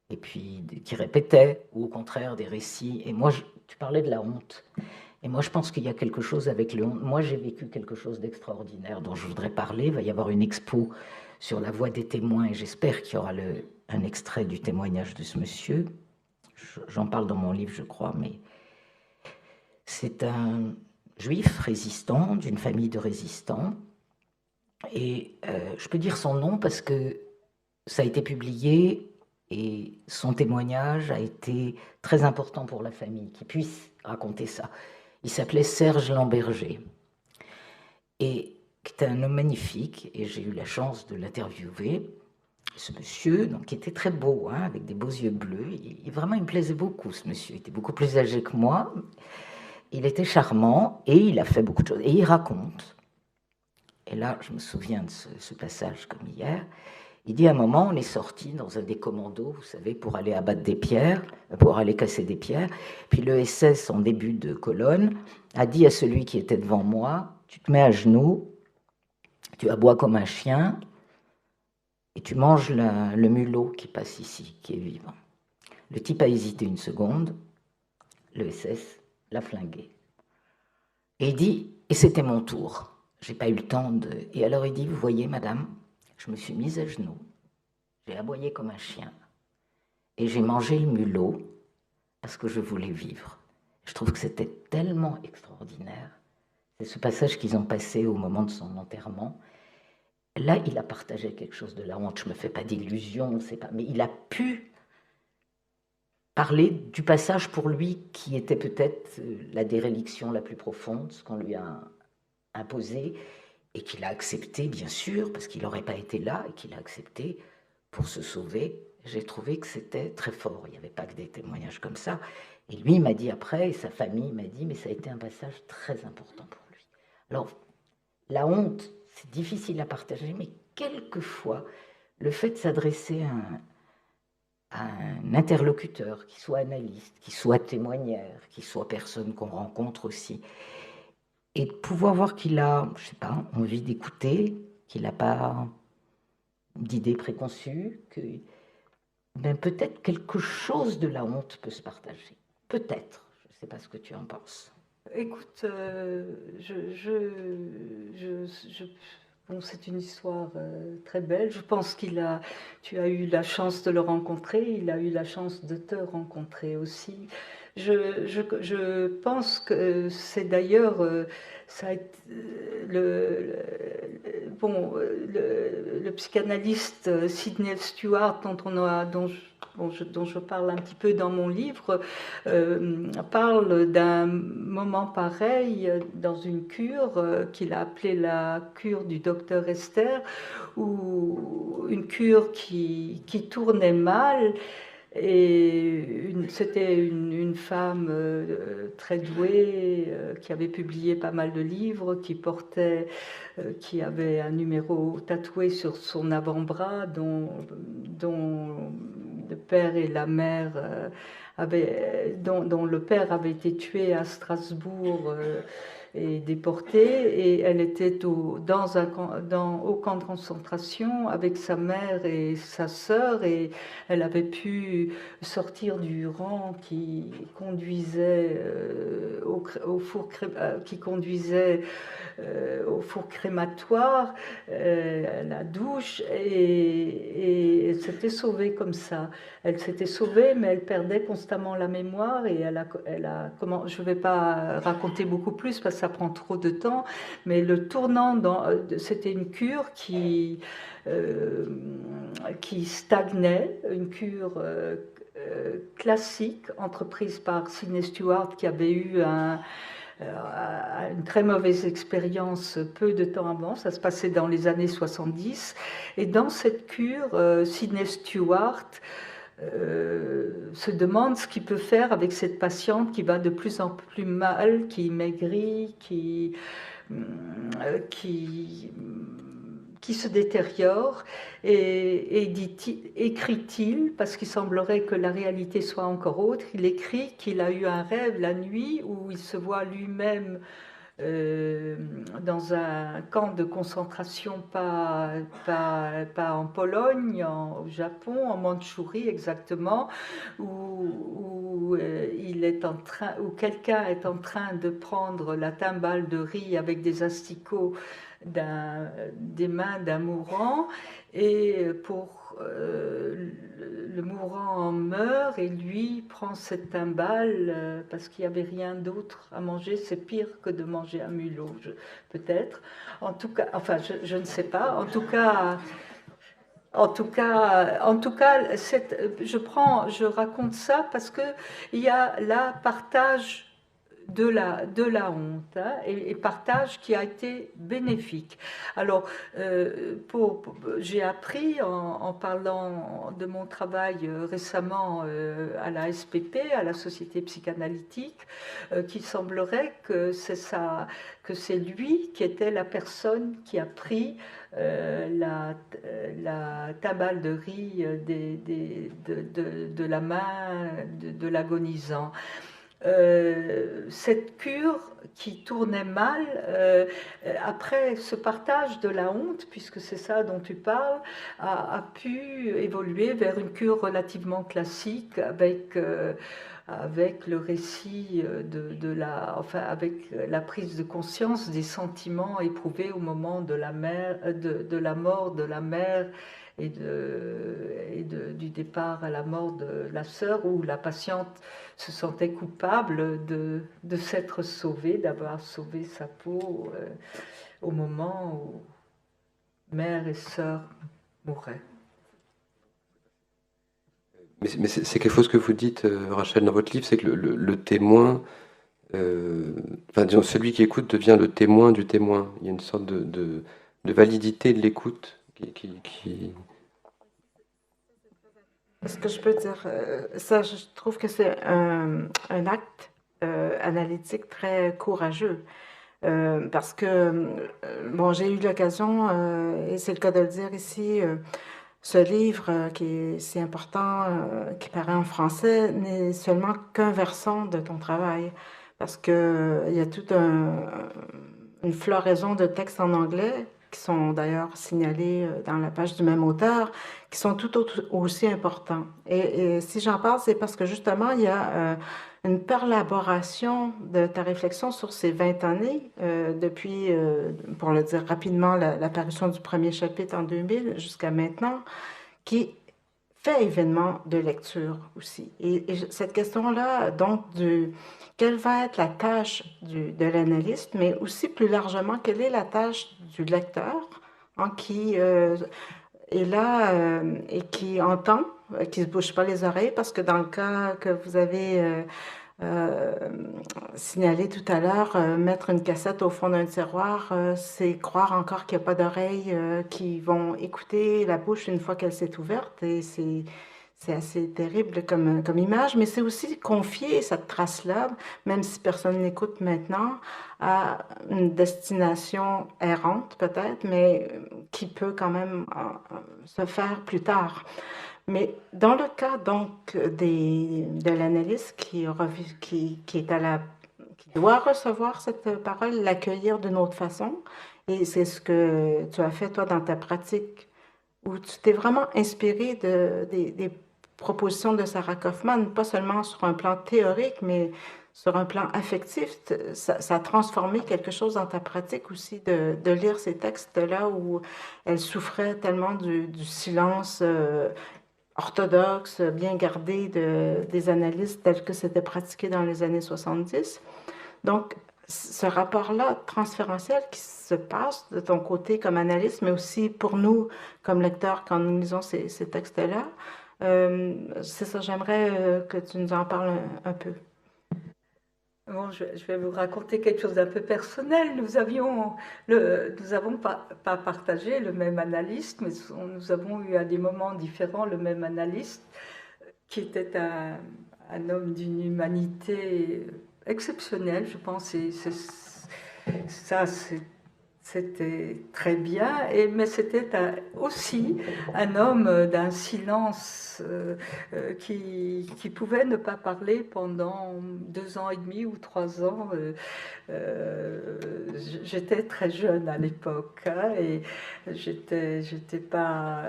et puis qui répétaient, ou au contraire des récits. Et moi, tu parlais de la honte. Et moi, je pense qu'il y a quelque chose avec le honte. Moi, j'ai vécu quelque chose d'extraordinaire dont je voudrais parler. Il va y avoir une expo sur la voix des témoins et j'espère qu'il y aura un extrait du témoignage de ce monsieur. J'en parle dans mon livre, je crois, mais c'est un juif résistant, d'une famille de résistants. Et je peux dire son nom parce que ça a été publié et son témoignage a été très important pour la famille, qui puisse raconter ça. Il s'appelait Serge Lamberger et qui était un homme magnifique, et j'ai eu la chance de l'interviewer. Ce monsieur, donc, qui était très beau, hein, avec des beaux yeux bleus, vraiment il me plaisait beaucoup, ce monsieur. Il était beaucoup plus âgé que moi, il était charmant et il a fait beaucoup de choses. Et il raconte, et là je me souviens de ce passage comme hier, il dit à un moment, on est sorti dans un des commandos, vous savez, pour aller abattre des pierres, pour aller casser des pierres. Puis le SS, en début de colonne, a dit à celui qui était devant moi, tu te mets à genoux, tu aboies comme un chien, et tu manges le mulot qui passe ici, qui est vivant. Le type a hésité une seconde, le SS l'a flingué. Et il dit, et c'était mon tour, j'ai pas eu le temps de... Et alors il dit, vous voyez madame, je me suis mise à genoux, j'ai aboyé comme un chien, et j'ai mangé le mulot parce que je voulais vivre. Je trouve que c'était tellement extraordinaire. C'est ce passage qu'ils ont passé au moment de son enterrement. Là, il a partagé quelque chose de la honte. Je ne me fais pas d'illusions, mais il a pu parler du passage pour lui qui était peut-être la déréliction la plus profonde, ce qu'on lui a imposé, et qu'il a accepté, bien sûr, parce qu'il n'aurait pas été là, et qu'il a accepté pour se sauver. J'ai trouvé que c'était très fort. Il n'y avait pas que des témoignages comme ça. Et lui, il m'a dit après, et sa famille m'a dit, mais ça a été un passage très important pour lui. Alors, la honte, c'est difficile à partager, mais quelquefois, le fait de s'adresser à un interlocuteur, qui soit analyste, qui soit témoigneur, qui soit personne qu'on rencontre aussi, et de pouvoir voir qu'il a, je sais pas, envie d'écouter, qu'il n'a pas d'idées préconçues, que ben, peut-être quelque chose de la honte peut se partager. Peut-être. Je ne sais pas ce que tu en penses. Écoute, bon, c'est une histoire très belle. Je pense tu as eu la chance de le rencontrer, il a eu la chance de te rencontrer aussi. Je pense que c'est d'ailleurs, ça a été, le psychanalyste Sidney Stewart, dont je parle un petit peu dans mon livre, parle d'un moment pareil dans une cure qu'il a appelée la cure du docteur Esther, où une cure qui tournait mal. Et c'était une femme très douée qui avait publié pas mal de livres, qui avait un numéro tatoué sur son avant-bras dont le père et la mère dont le père avait été tué à Strasbourg et déporté, et elle était au camp de concentration avec sa mère et sa sœur, et elle avait pu sortir du rang qui conduisait au four crématoire, la douche, et elle s'était sauvée comme ça. Elle s'était sauvée, mais elle perdait constamment la mémoire, et je ne vais pas raconter beaucoup plus parce que ça prend trop de temps, mais le tournant, c'était une cure qui stagnait, une cure classique entreprise par Sidney Stewart, qui avait eu une très mauvaise expérience peu de temps avant. Ça se passait dans les années 70, et dans cette cure, Sidney Stewart se demande ce qu'il peut faire avec cette patiente qui va de plus en plus mal, qui maigrit, qui se détériore, et écrit-il, parce qu'il semblerait que la réalité soit encore autre, il écrit qu'il a eu un rêve la nuit où il se voit lui-même dans un camp de concentration, pas en Pologne, au Japon, en Mandchourie exactement, où quelqu'un est en train de prendre la timbale de riz avec des asticots des mains d'un mourant, et le mourant meurt, et lui prend cette timbale parce qu'il n'y avait rien d'autre à manger. C'est pire que de manger un mulot, peut-être. En tout cas, enfin, je ne sais pas. En tout cas, je raconte ça parce que il y a là partage de la honte, hein, et partage qui a été bénéfique. Alors, j'ai appris en parlant de mon travail récemment à la SPP, à la Société psychanalytique, qu'il semblerait que c'est lui qui était la personne qui a pris la timbale de riz de la main de l'agonisant. Cette cure qui tournait mal, après ce partage de la honte, puisque c'est ça dont tu parles, a pu évoluer vers une cure relativement classique avec le récit avec la prise de conscience des sentiments éprouvés au moment de la mort de la mère et du départ à la mort de la sœur, où la patiente se sentait coupable de s'être sauvée, d'avoir sauvé sa peau au moment où mère et sœur mouraient. Mais c'est quelque chose que vous dites, Rachel, dans votre livre, c'est que le témoin, disons, celui qui écoute devient le témoin du témoin. Il y a une sorte de validité de l'écoute qui... Ce que je peux dire, ça, je trouve que c'est un acte analytique très courageux. Parce que, bon, j'ai eu l'occasion, et c'est le cas de le dire ici, ce livre qui est si important, qui paraît en français, n'est seulement qu'un versant de ton travail, parce que il y a toute une floraison de textes en anglais qui sont d'ailleurs signalés dans la page du même auteur, qui sont aussi importants. Et si j'en parle, c'est parce que justement, il y a une perlaboration de ta réflexion sur ces 20 années, depuis, pour le dire rapidement, l'apparition du premier chapitre en 2000 jusqu'à maintenant, qui fait événement de lecture aussi. Et cette question-là, donc, quelle va être la tâche de l'analyste, mais aussi plus largement, quelle est la tâche du lecteur, hein, qui est là et qui entend, qui ne se bouge pas les oreilles, parce que dans le cas que vous avez euh, signalé tout à l'heure, mettre une cassette au fond d'un tiroir, c'est croire encore qu'il n'y a pas d'oreilles qui vont écouter la bouche une fois qu'elle s'est ouverte, et c'est assez terrible comme image, mais c'est aussi confier cette trace-là, même si personne n'écoute maintenant, à une destination errante peut-être, mais qui peut quand même se faire plus tard. Mais dans le cas donc de l'analyste qui est qui doit recevoir cette parole, l'accueillir d'une autre façon, et c'est ce que tu as fait toi dans ta pratique, où tu t'es vraiment inspiré des propositions de Sarah Kaufman, pas seulement sur un plan théorique, mais sur un plan affectif. Ça a transformé quelque chose dans ta pratique aussi de lire ces textes-là où elle souffrait tellement du silence orthodoxe, bien gardé des analystes tels que c'était pratiqué dans les années 70. Donc, ce rapport-là transférentiel qui se passe de ton côté comme analyste, mais aussi pour nous comme lecteurs quand nous lisons ces textes-là, c'est ça, j'aimerais que tu nous en parles un peu. Bon, je vais vous raconter quelque chose d'un peu personnel. Nous avons pas partagé le même analyste, mais nous avons eu à des moments différents le même analyste, qui était un homme d'une humanité exceptionnelle, je pense. Ça, c'était très bien, mais c'était aussi un homme d'un silence qui pouvait ne pas parler pendant 2 ans et demi ou 3 ans. J'étais très jeune à l'époque, hein, et j'étais pas,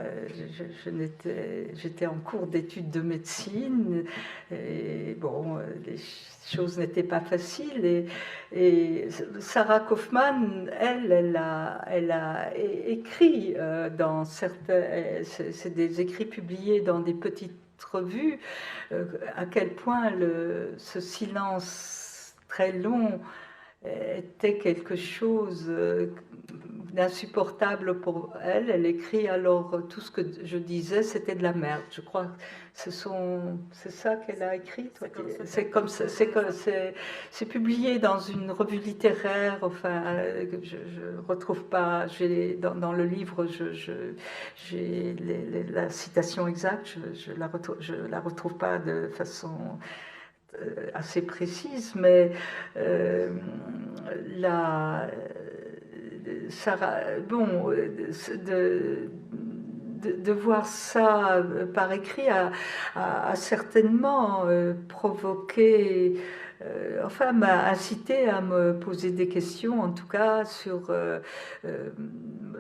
j'étais en cours d'études de médecine, et bon, les choses n'étaient pas faciles, et Sarah Kaufman, elle a écrit dans certains, c'est des écrits publiés dans des petites revues, à quel point ce silence très long était quelque chose d'insupportable pour elle. Elle écrit alors tout ce que je disais, c'était de la merde. Je crois que c'est ça qu'elle a écrit. C'est publié dans une revue littéraire. Enfin, je retrouve pas. Dans le livre, j'ai la citation exacte. Je la retrouve pas de façon assez précise, mais bon, de voir ça par écrit a certainement provoqué, enfin m'a incité à me poser des questions, en tout cas sur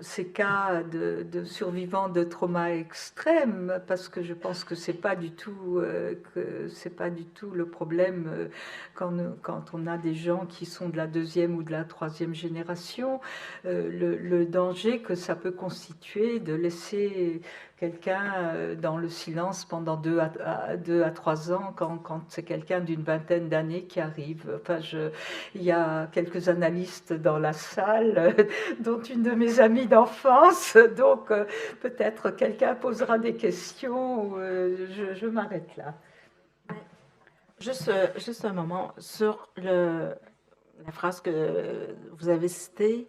ces cas de survivants de trauma extrême, parce que je pense que c'est pas du tout le problème quand on a des gens qui sont de la 2e ou de la 3e génération, le danger que ça peut constituer de laisser quelqu'un dans le silence pendant 2 à 3 ans quand c'est quelqu'un d'une vingtaine d'années qui arrive. Enfin, il y a quelques analystes dans la salle, dont une de mes amies d'enfance, donc peut-être quelqu'un posera des questions. Je m'arrête là. Juste un moment sur la phrase que vous avez citée.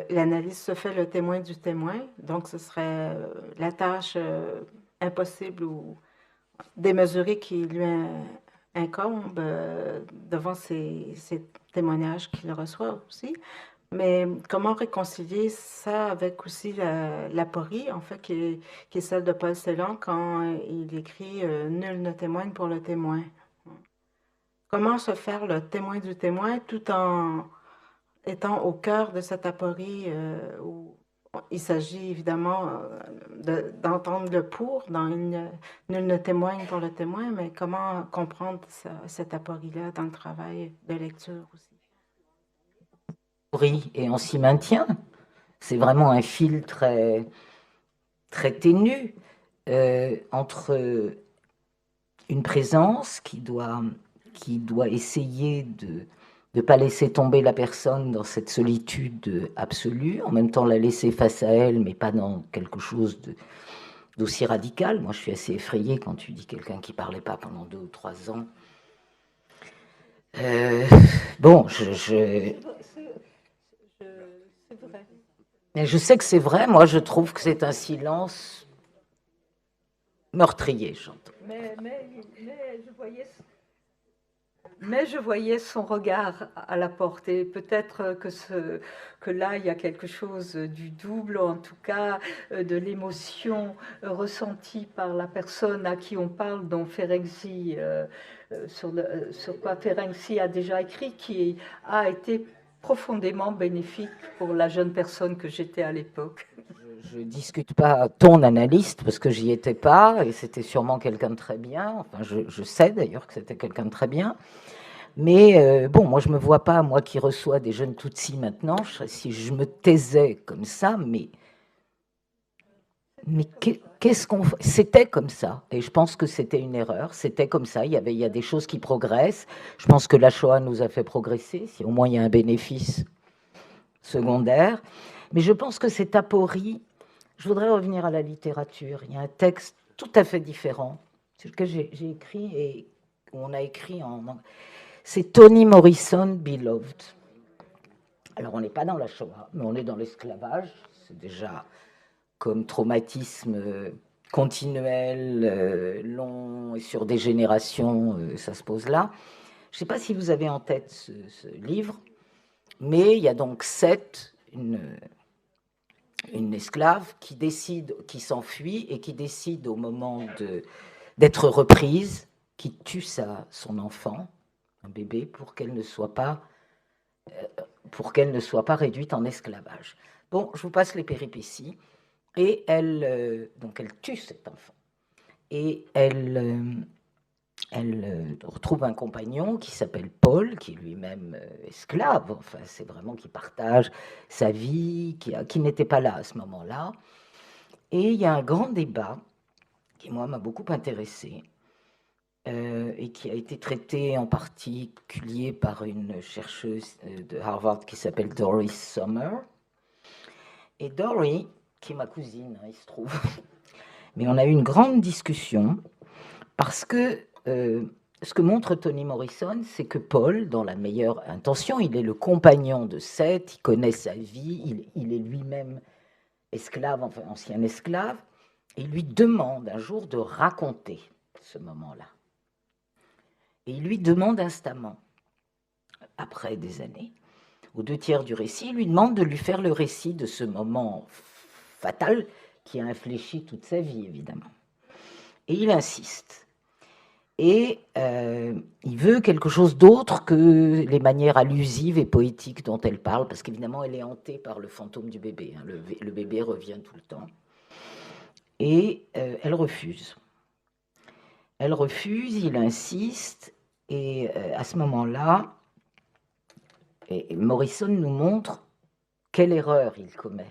L'analyse se fait le témoin du témoin, donc ce serait la tâche impossible ou démesurée qui lui incombe devant ces témoignages qu'il reçoit aussi. Mais comment réconcilier ça avec aussi l'aporie, en fait, qui est celle de Paul Celan quand il écrit Nul ne témoigne pour le témoin. Comment se faire le témoin du témoin tout en étant au cœur de cette aporie où il s'agit évidemment d'entendre le pour dans Nul ne témoigne pour le témoin, mais comment comprendre cette aporie-là dans le travail de lecture aussi? Et on s'y maintient. C'est vraiment un fil très, très ténu entre une présence qui doit essayer de ne pas laisser tomber la personne dans cette solitude absolue, en même temps la laisser face à elle, mais pas dans quelque chose d'aussi radical. Moi, je suis assez effrayée quand tu dis quelqu'un qui ne parlait pas pendant 2 ou 3 ans. Bon, je sais que c'est vrai. Moi, je trouve que c'est un silence meurtrier, j'entends. Mais je voyais son regard à la porte, et peut-être que là, il y a quelque chose du double, en tout cas de l'émotion ressentie par la personne à qui on parle, dont Ferenczi, sur quoi Ferenczi a déjà écrit, qui a été profondément bénéfique pour la jeune personne que j'étais à l'époque. Je ne discute pas ton analyste, parce que j'y étais pas, et c'était sûrement quelqu'un de très bien. Enfin, je sais d'ailleurs que c'était quelqu'un de très bien. Mais bon, moi, je ne me vois pas, moi qui reçois des jeunes Tutsis maintenant, si je me taisais comme ça, mais qu'est-ce qu'on fait? C'était comme ça, et je pense que c'était une erreur. C'était comme ça, il y a des choses qui progressent. Je pense que la Shoah nous a fait progresser, si au moins il y a un bénéfice secondaire. Mais je pense que cette aporie, je voudrais revenir à la littérature. Il y a un texte tout à fait différent, c'est que j'ai écrit, et on a écrit c'est Toni Morrison, Beloved. Alors, on n'est pas dans la Shoah, mais on est dans l'esclavage. C'est déjà comme traumatisme continuel, long et sur des générations, ça se pose là. Je ne sais pas si vous avez en tête ce livre, mais il y a donc Seth, une esclave qui décide, qui s'enfuit et qui décide au moment d'être reprise, qui tue son enfant, un bébé, pour qu'elle ne soit pas réduite en esclavage. Bon, je vous passe les péripéties. Et donc elle tue cet enfant. Et elle retrouve un compagnon qui s'appelle Paul, qui est lui-même esclave. Enfin, c'est vraiment qui partage sa vie, qui n'était pas là à ce moment-là. Et il y a un grand débat qui, moi, m'a beaucoup intéressé et qui a été traité en particulier par une chercheuse de Harvard qui s'appelle Doris Sommer. Et Doris, qui est ma cousine, il se trouve, mais on a eu une grande discussion parce que ce que montre Toni Morrison, c'est que Paul, dans la meilleure intention, il est le compagnon de Seth, il connaît sa vie, il est lui-même esclave, enfin ancien esclave, et il lui demande un jour de raconter ce moment-là. Et il lui demande instamment, après des années, aux 2 tiers du récit, il lui demande de lui faire le récit de ce moment fatal qui a infléchi toute sa vie, évidemment. Et il insiste. Et il veut quelque chose d'autre que les manières allusives et poétiques dont elle parle, parce qu'évidemment, elle est hantée par le fantôme du bébé. Hein. Le bébé revient tout le temps. Et elle refuse. Elle refuse, il insiste, et à ce moment-là, Morrison nous montre quelle erreur il commet.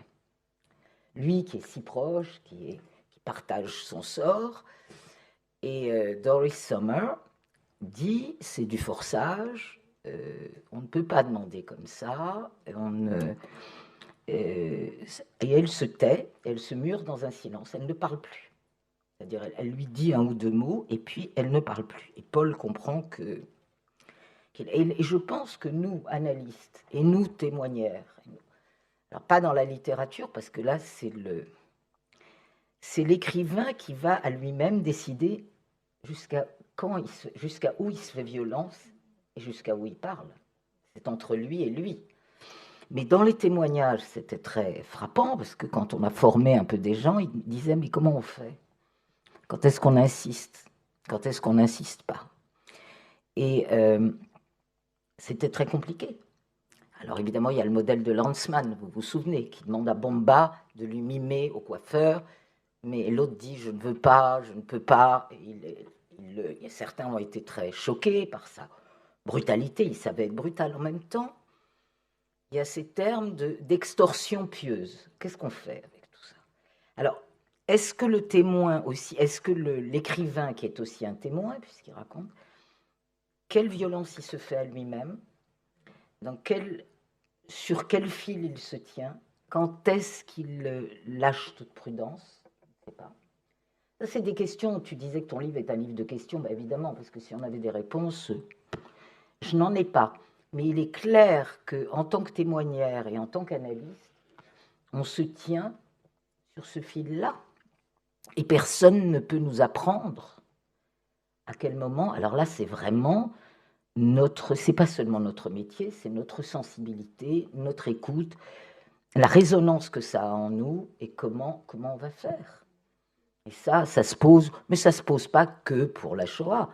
Lui qui est si proche, qui partage son sort, et Doris Sommer dit c'est du forçage, on ne peut pas demander comme ça, et elle se tait, elle se mure dans un silence, elle ne parle plus. C'est-à-dire elle lui dit 1 ou 2 mots et puis elle ne parle plus. Et Paul comprend et je pense que nous, analystes, et nous, témoigneurs, alors pas dans la littérature, parce que là, c'est l'écrivain qui va à lui-même décider jusqu'à où il se fait violence et jusqu'à où il parle. C'est entre lui et lui. Mais dans les témoignages, c'était très frappant, parce que quand on a formé un peu des gens, ils disaient, mais comment on fait? Quand est-ce qu'on insiste? Quand est-ce qu'on n'insiste pas? Et c'était très compliqué. Alors évidemment, il y a le modèle de Lanzmann, vous vous souvenez, qui demande à Bomba de lui mimer au coiffeur, mais l'autre dit, je ne veux pas, je ne peux pas. Certains ont été très choqués par sa brutalité, il savait être brutal. En même temps, il y a ces termes d'extorsion pieuse. Qu'est-ce qu'on fait avec tout ça? Alors, est-ce que le témoin aussi, est-ce que l'écrivain qui est aussi un témoin, puisqu'il raconte, quelle violence il se fait à lui-même, sur quel fil il se tient, quand est-ce qu'il lâche toute prudence? Je ne sais pas. Ça, c'est des questions. Tu disais que ton livre est un livre de questions, bah, évidemment, parce que si on avait des réponses, je n'en ai pas. Mais il est clair qu'en tant que témoigneur et en tant qu'analyste, on se tient sur ce fil-là. Et personne ne peut nous apprendre à quel moment. Alors là, c'est vraiment c'est pas seulement notre métier, c'est notre sensibilité, notre écoute, la résonance que ça a en nous et comment on va faire. Et ça se pose, mais ça se pose pas que pour la Shoah.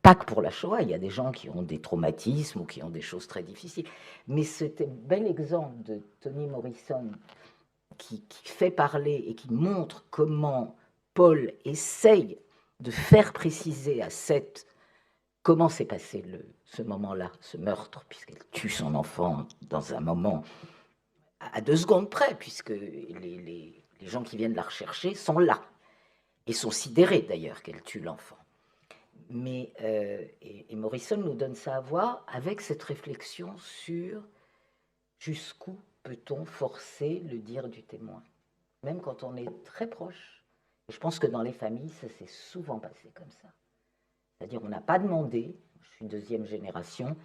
Pas que pour la Shoah, il y a des gens qui ont des traumatismes ou qui ont des choses très difficiles. Mais c'était un bel exemple de Toni Morrison qui fait parler et qui montre comment Paul essaye de faire préciser à Seth comment s'est passé ce moment-là, ce meurtre, puisqu'elle tue son enfant dans un moment à 2 secondes près, puisque les gens qui viennent la rechercher sont là, et sont sidérés d'ailleurs qu'elle tue l'enfant. Mais et Morrison nous donne ça à voir avec cette réflexion sur jusqu'où peut-on forcer le dire du témoin, même quand on est très proche. Et je pense que dans les familles, ça s'est souvent passé comme ça. C'est-à-dire on n'a pas demandé, je suis 2e génération,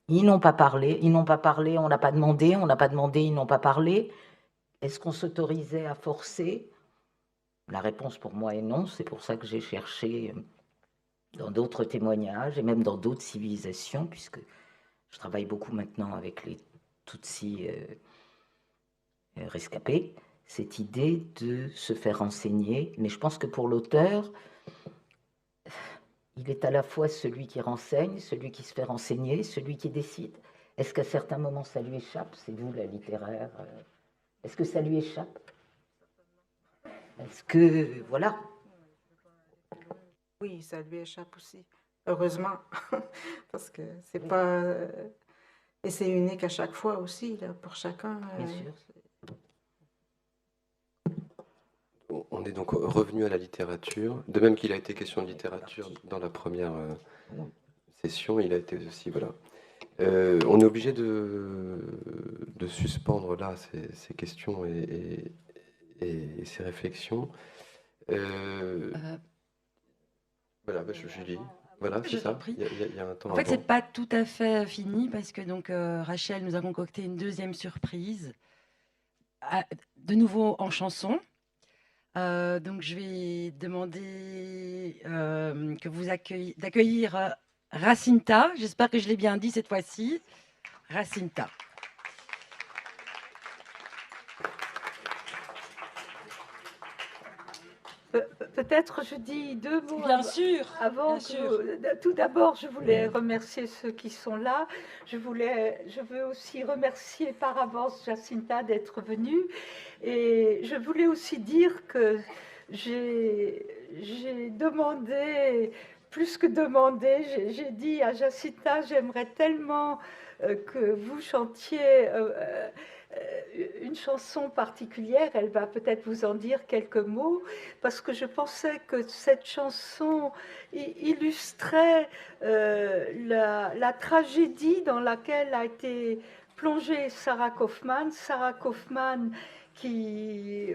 ils n'ont pas parlé, on n'a pas demandé, ils n'ont pas parlé. Est-ce qu'on s'autorisait à forcer? La réponse pour moi est non, c'est pour ça que j'ai cherché dans d'autres témoignages et même dans d'autres civilisations, puisque je travaille beaucoup maintenant avec les Tutsis rescapés, cette idée de se faire enseigner. Mais je pense que pour l'auteur, il est à la fois celui qui renseigne, celui qui se fait renseigner, celui qui décide. Est-ce qu'à certains moments ça lui échappe? C'est vous la littéraire. Est-ce que ça lui échappe? Est-ce que... Voilà. Oui, ça lui échappe aussi. Heureusement, parce que c'est pas... et c'est unique à chaque fois aussi, là, pour chacun. Bien sûr. On est donc revenu à la littérature, de même qu'il a été question de littérature dans la première session, il a été aussi, voilà. On est obligé de suspendre là ces questions et ces réflexions. Voilà, Julie, voilà, c'est ça. Il y a un temps. En fait, c'est pas tout à fait fini parce que donc Rachel nous a concocté une 2e surprise, de nouveau en chanson. Donc je vais demander d'accueillir Racinta. J'espère que je l'ai bien dit cette fois-ci. Racinta. Peut-être je dis 2 mots Bien sûr, avant. bien sûr. Tout d'abord, je voulais remercier ceux qui sont là. Je veux aussi remercier par avance Jacinta d'être venue. Et je voulais aussi dire que j'ai demandé, plus que demandé, j'ai dit à Jacinta, j'aimerais tellement que vous chantiez une chanson particulière. Elle va peut-être vous en dire quelques mots, parce que je pensais que cette chanson illustrait la tragédie dans laquelle a été plongée Sarah Kaufman. Sarah Kaufman qui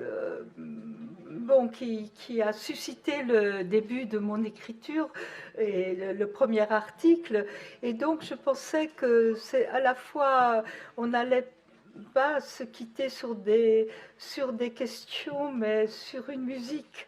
a suscité le début de mon écriture et le premier article. Et donc je pensais que c'est à la fois, on n'allait pas se quitter sur des questions, mais sur une musique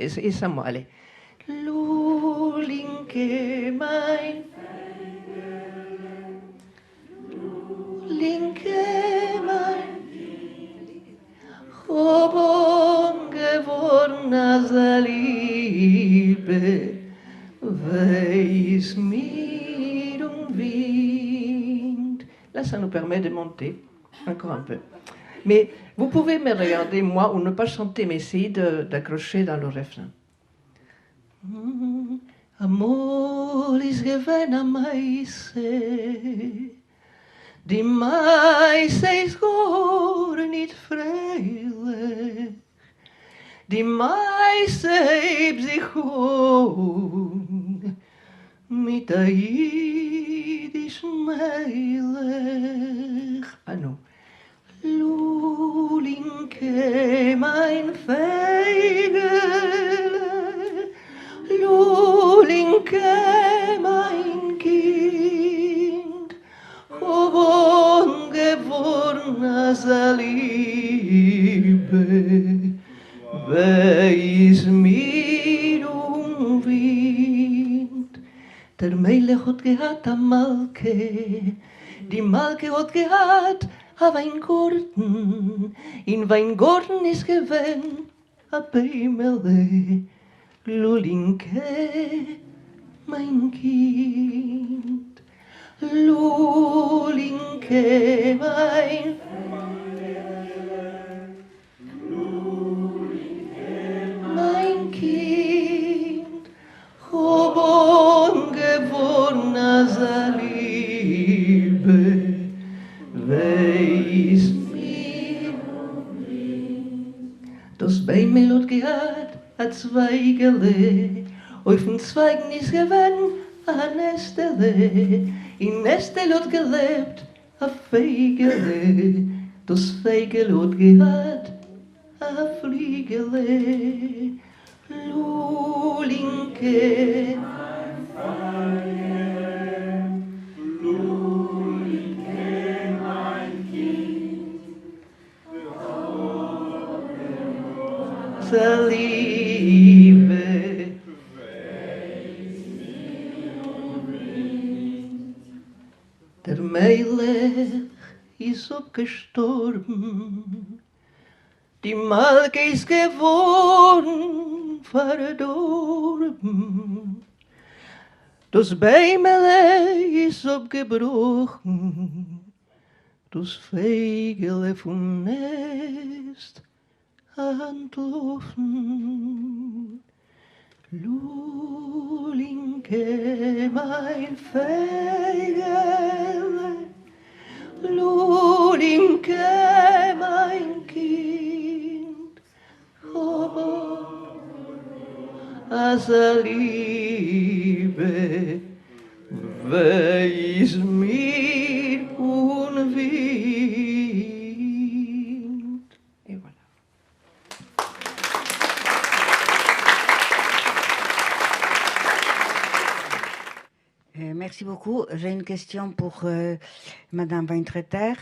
esa moi, allez. Linke mein, linke mein, Obon geworna Liebe, weis mir Wind. Là, ça nous permet de monter encore un peu. Mais vous pouvez me regarder, moi, ou ne pas chanter, mais essayer d'accrocher dans le refrain. Amor is gewen a meise, die meise is gar niet vrijelijk. Die meise heeft zich gewoon met a Jiddisch meilig. Ah non. Lulinke, mein Feigele, Lulinke, mein Kind, ob ungeworna Liebe, weis mir Wind. Der Melech hat gehad a Malke, die Malke hat gehad a Weingarten, in Weingarten ist gewesen a Beimele, Lulinke, mein Kind, Lulinke, mein mein Kind, ob ungeworna Liebe, weis mir das Beimel hat gehad a Zweigele, auf'n Zweigen ist gewesen a Nestele, in Nestel hat gelebt a Feigele, das Feigele hat gehad a Fliegele, Lulinke, Liebe. Der Melech ist abgestorben, die Malke ist geworden, verdorben. Das Beimele ist abgebrochen, das Feigele vom Nest antlaufen. Lulinke, mein Feigele, Lulinke, mein Kind, as a Liebe, weis mir Wind. Et voilà. Merci beaucoup. J'ai une question pour Madame Weintreter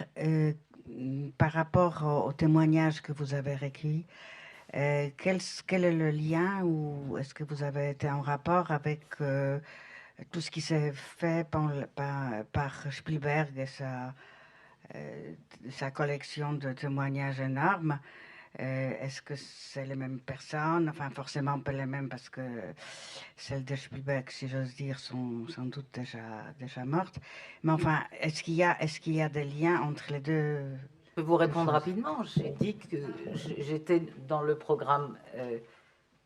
par rapport au témoignage que vous avez recueilli. Quel est le lien ou est-ce que vous avez été en rapport avec tout ce qui s'est fait par Spielberg et sa collection de témoignages énormes? Est-ce que c'est les mêmes personnes? Enfin, forcément pas les mêmes parce que celles de Spielberg, si j'ose dire, sont sans doute déjà mortes. Mais enfin, est-ce qu'il y a des liens entre les deux? Je peux vous répondre rapidement. J'ai dit que j'étais dans le programme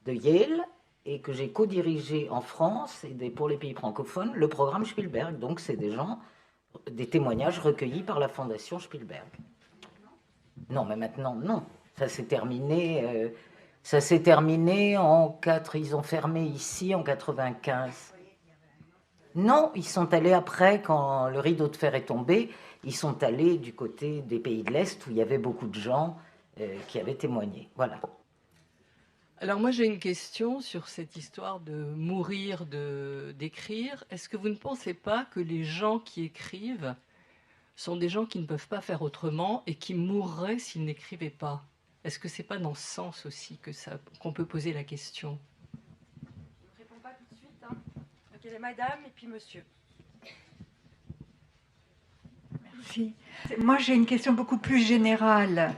de Yale et que j'ai co-dirigé en France et pour les pays francophones le programme Spielberg. Donc, c'est des témoignages recueillis par la Fondation Spielberg. Non, mais maintenant, non. Ça s'est terminé. Ils ont fermé ici en 95. Non, ils sont allés après, quand le rideau de fer est tombé, ils sont allés du côté des pays de l'Est où il y avait beaucoup de gens qui avaient témoigné. Voilà. Alors moi j'ai une question sur cette histoire de mourir, d'écrire. Est-ce que vous ne pensez pas que les gens qui écrivent sont des gens qui ne peuvent pas faire autrement et qui mourraient s'ils n'écrivaient pas? Est-ce que c'est pas dans ce sens aussi qu'on peut poser la question? Je ne réponds pas tout de suite. Hein. Donc il y a madame et puis monsieur. Merci. Moi, j'ai une question beaucoup plus générale,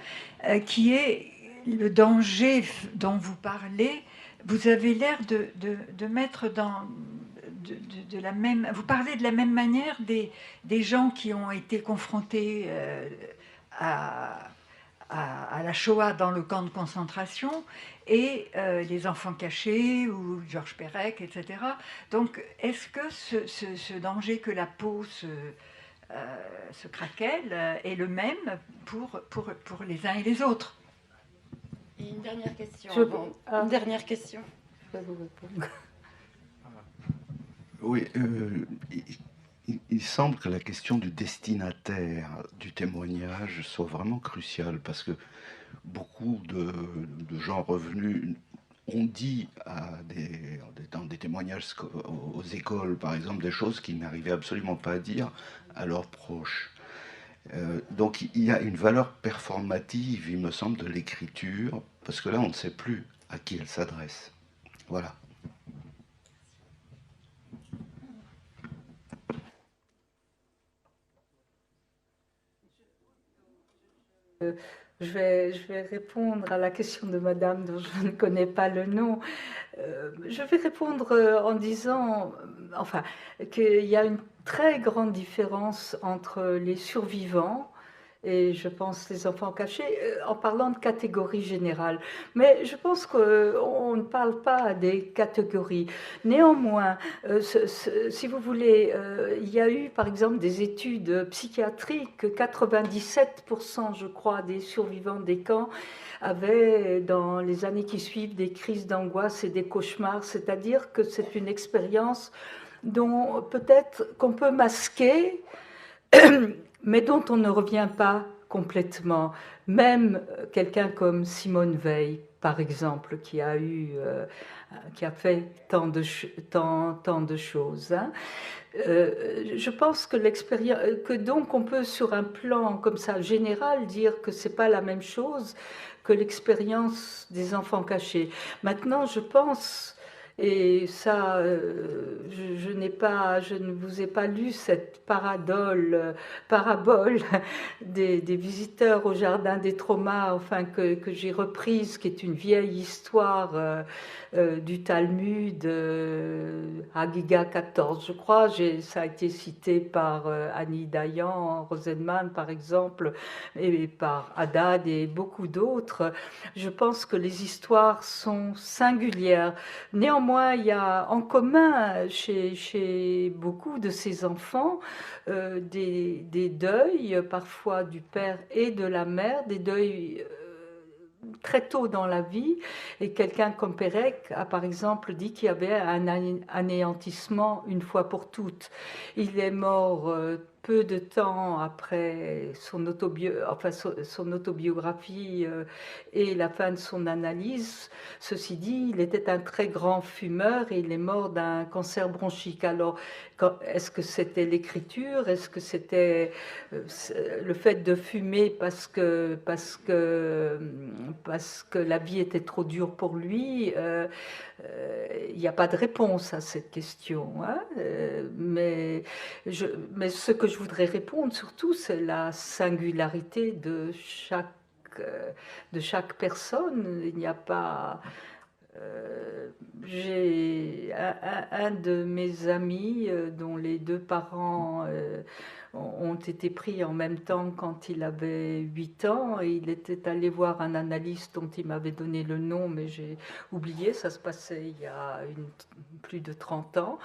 qui est le danger dont vous parlez. Vous avez l'air de mettre dans... de la même, vous parlez de la même manière des gens qui ont été confrontés à la Shoah dans le camp de concentration et les enfants cachés ou Georges Perec, etc. Donc, est-ce que ce danger que la peau se craquelle est le même pour les uns et les autres? Et une dernière question. Une dernière question. Je vais vous répondre. Oui, il semble que la question du destinataire du témoignage soit vraiment cruciale parce que beaucoup de gens revenus ont dit dans des témoignages aux écoles, par exemple, des choses qu'ils n'arrivaient absolument pas à dire à leurs proches. Donc il y a une valeur performative, il me semble, de l'écriture, parce que là, on ne sait plus à qui elle s'adresse. Voilà. Je vais répondre à la question de madame dont je ne connais pas le nom. Je vais répondre en disant, enfin, qu'il y a une très grande différence entre les survivants et je pense les enfants cachés, en parlant de catégorie générale. Mais je pense qu'on ne parle pas des catégories. Néanmoins, si vous voulez, il y a eu par exemple des études psychiatriques que 97%, je crois, des survivants des camps avaient, dans les années qui suivent, des crises d'angoisse et des cauchemars. C'est-à-dire que c'est une expérience dont peut-être qu'on peut masquer, mais dont on ne revient pas complètement. Même quelqu'un comme Simone Veil, par exemple, qui a fait tant de choses. Hein. Je pense que donc on peut sur un plan comme ça général dire que c'est pas la même chose que l'expérience des enfants cachés. Maintenant, je pense, et ça, je ne vous ai pas lu cette parabole des visiteurs au jardin des traumas, enfin que j'ai reprise, qui est une vieille histoire du Talmud, Hagiga 14, je crois. Ça a été cité par Annie Dayan, Rosenman, par exemple, et par Haddad et beaucoup d'autres. Je pense que les histoires sont singulières. Néanmoins, il y a en commun chez beaucoup de ces enfants des deuils, parfois du père et de la mère, des deuils très tôt dans la vie. Et quelqu'un comme Pérec a par exemple dit qu'il y avait un anéantissement une fois pour toutes. Il est mort peu de temps après son autobiographie et la fin de son analyse. Ceci dit, il était un très grand fumeur et il est mort d'un cancer bronchique. Alors, est-ce que c'était l'écriture? Est-ce que c'était le fait de fumer parce que la vie était trop dure pour lui? Il n'y a pas de réponse à cette question. Hein, mais ce que je voudrais répondre surtout, c'est la singularité de chaque personne. Il n'y a pas... j'ai un de mes amis dont les deux parents ont été pris en même temps quand il avait 8 ans et il était allé voir un analyste dont il m'avait donné le nom, mais j'ai oublié, ça se passait il y a plus de 30 ans.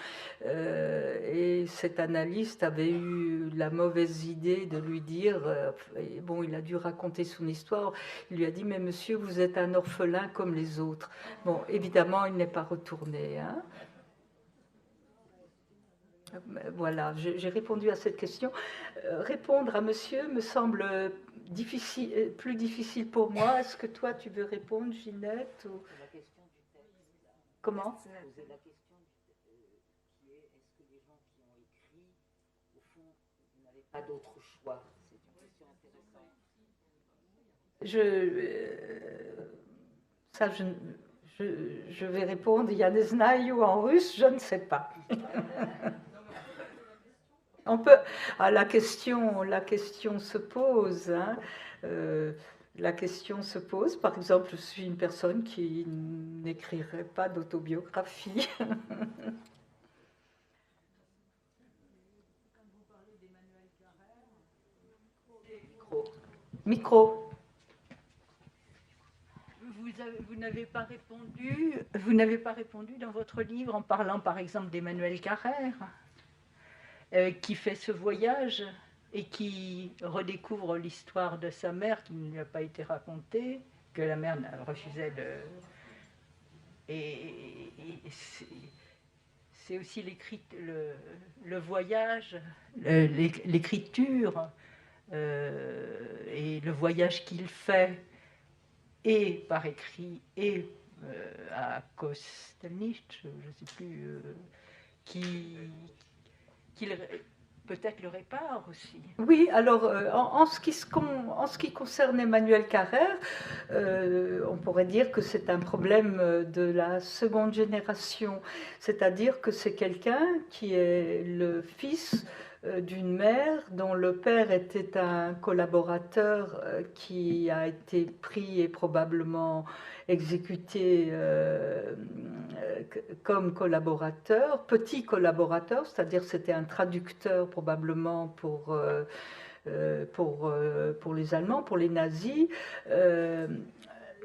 Et cet analyste avait eu la mauvaise idée de lui dire, bon, il a dû raconter son histoire, il lui a dit, mais monsieur, vous êtes un orphelin comme les autres. Bon, évidemment, il n'est pas retourné. Hein. Voilà, j'ai répondu à cette question. Répondre à monsieur me semble plus difficile pour moi. Est-ce que toi, tu veux répondre, Ginette ou... Comment? Poser la question qui est, est-ce que les gens qui ont écrit, au fond, n'avaient pas d'autre choix? C'est une question intéressante. Ça, je vais répondre, я не знаю en russe, je ne sais pas. On peut, la question se pose. Hein. La question se pose. Par exemple, je suis une personne qui n'écrirait pas d'autobiographie. Micro. Vous n'avez pas répondu dans votre livre en parlant par exemple d'Emmanuel Carrère, qui fait ce voyage et qui redécouvre l'histoire de sa mère qui ne lui a pas été racontée, que la mère refusait de... Et c'est aussi le voyage, l'écriture et le voyage qu'il fait, et par écrit, et à Kostelnitz, je ne sais plus, qui peut-être le répare aussi. Oui, alors en ce qui concerne Emmanuel Carrère, on pourrait dire que c'est un problème de la seconde génération, c'est-à-dire que c'est quelqu'un qui est le fils d'une mère dont le père était un collaborateur qui a été pris et probablement exécuté comme collaborateur, petit collaborateur, c'est-à-dire c'était un traducteur probablement pour les Allemands, pour les nazis.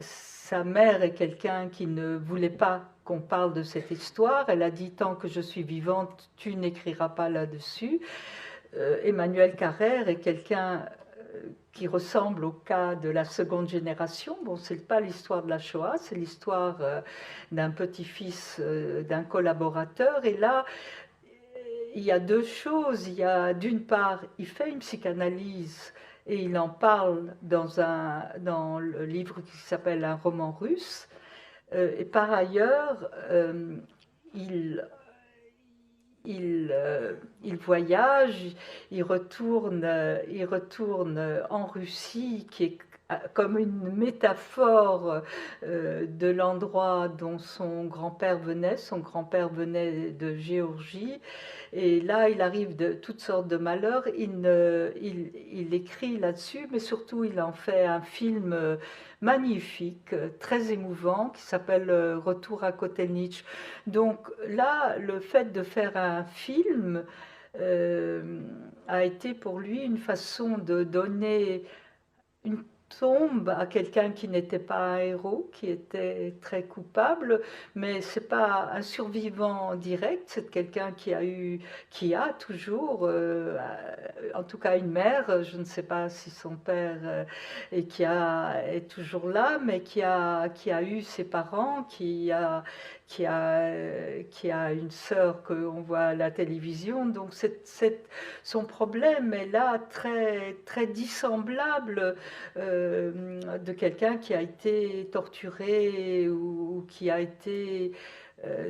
Sa mère est quelqu'un qui ne voulait pas qu'on parle de cette histoire. Elle a dit, tant que je suis vivante, tu n'écriras pas là-dessus. Emmanuel Carrère est quelqu'un qui ressemble au cas de la seconde génération. Bon, ce n'est pas l'histoire de la Shoah, c'est l'histoire d'un petit-fils d'un collaborateur. Et là, il y a deux choses. Il y a, d'une part, il fait une psychanalyse et il en parle dans le livre qui s'appelle Un roman russe. Et par ailleurs, il voyage, il retourne en Russie, qui est comme une métaphore de l'endroit dont son grand-père venait. Son grand-père venait de Géorgie. Et là, il arrive de toutes sortes de malheurs. Il écrit là-dessus, mais surtout, il en fait un film magnifique, très émouvant, qui s'appelle Retour à Kotelnitz. Donc là, le fait de faire un film a été pour lui une façon de donner une tombe à quelqu'un qui n'était pas un héros, qui était très coupable, mais c'est pas un survivant direct, c'est quelqu'un qui a toujours, en tout cas une mère, je ne sais pas si son père est toujours là, mais qui a eu ses parents, qui a une sœur qu'on voit à la télévision, donc son problème est là très, très dissemblable de quelqu'un qui a été torturé ou qui a été,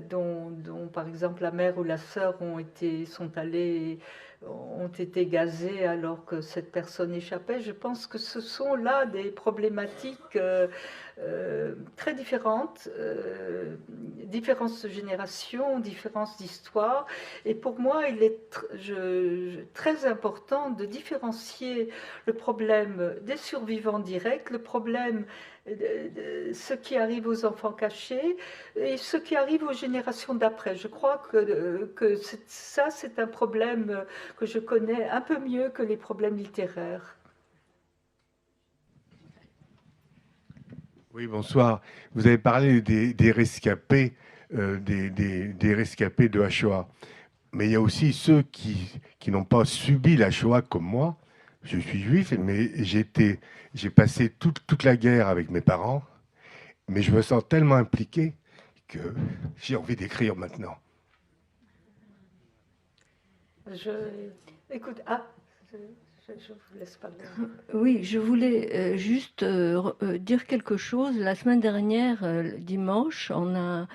dont par exemple la mère ou la sœur ont été gazées alors que cette personne échappait. Je pense que ce sont là des problématiques très différentes, différentes générations, différences d'histoires. Et pour moi, il est très important de différencier le problème des survivants directs, le problème de ce qui arrive aux enfants cachés et ce qui arrive aux générations d'après. Je crois que ça, c'est un problème que je connais un peu mieux que les problèmes littéraires. Oui, bonsoir. Vous avez parlé des rescapés, des rescapés de la Shoah. Mais il y a aussi ceux qui n'ont pas subi la Shoah comme moi. Je suis juif, mais j'ai passé toute la guerre avec mes parents. Mais je me sens tellement impliqué que j'ai envie d'écrire maintenant. Écoute, je vous laisse parler. Oui, je voulais juste dire quelque chose. La semaine dernière, dimanche, on a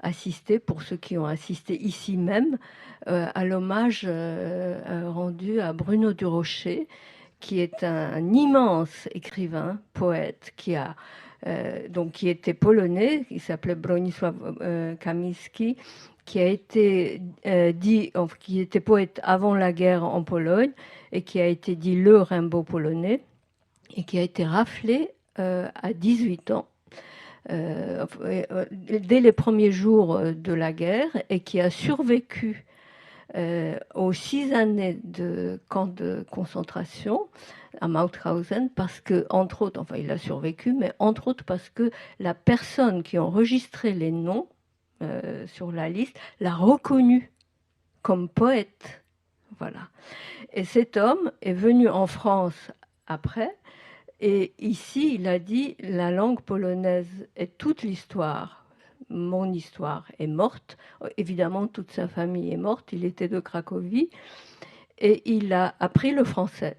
assisté, pour ceux qui ont assisté ici même, à l'hommage rendu à Bruno Durocher, qui est un immense écrivain, poète, qui était polonais, qui s'appelait Bronisław Kamiński, qui était poète avant la guerre en Pologne et qui a été dit le Rimbaud polonais et qui a été raflé à 18 ans. Dès les premiers jours de la guerre et qui a survécu aux 6 années de camp de concentration à Mauthausen parce que, entre autres, enfin il a survécu, mais entre autres parce que la personne qui enregistrait les noms sur la liste l'a reconnu comme poète. Voilà. Et cet homme est venu en France après. Et ici, il a dit, la langue polonaise est toute l'histoire. Mon histoire est morte. Évidemment, toute sa famille est morte. Il était de Cracovie. Et il a appris le français.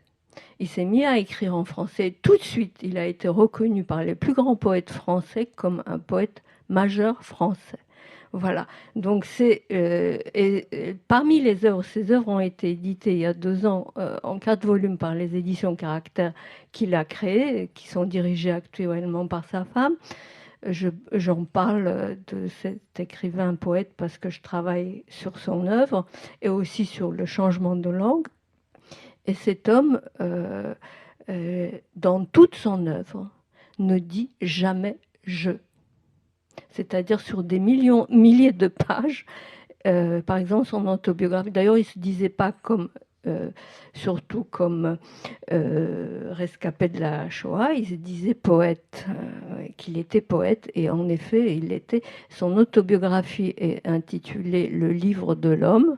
Il s'est mis à écrire en français. Tout de suite, il a été reconnu par les plus grands poètes français comme un poète majeur français. Voilà. Donc, parmi les œuvres, ces œuvres ont été éditées il y a 2 ans en 4 volumes par les éditions Caractère qu'il a créées, qui sont dirigées actuellement par sa femme. J'en parle de cet écrivain poète parce que je travaille sur son œuvre et aussi sur le changement de langue. Et cet homme, dans toute son œuvre, ne dit jamais « je ». C'est-à-dire sur des milliers de pages, par exemple son autobiographie. D'ailleurs, il ne se disait pas surtout comme rescapé de la Shoah, il se disait poète, qu'il était poète, et en effet, il l'était. Son autobiographie est intitulée « Le livre de l'homme »,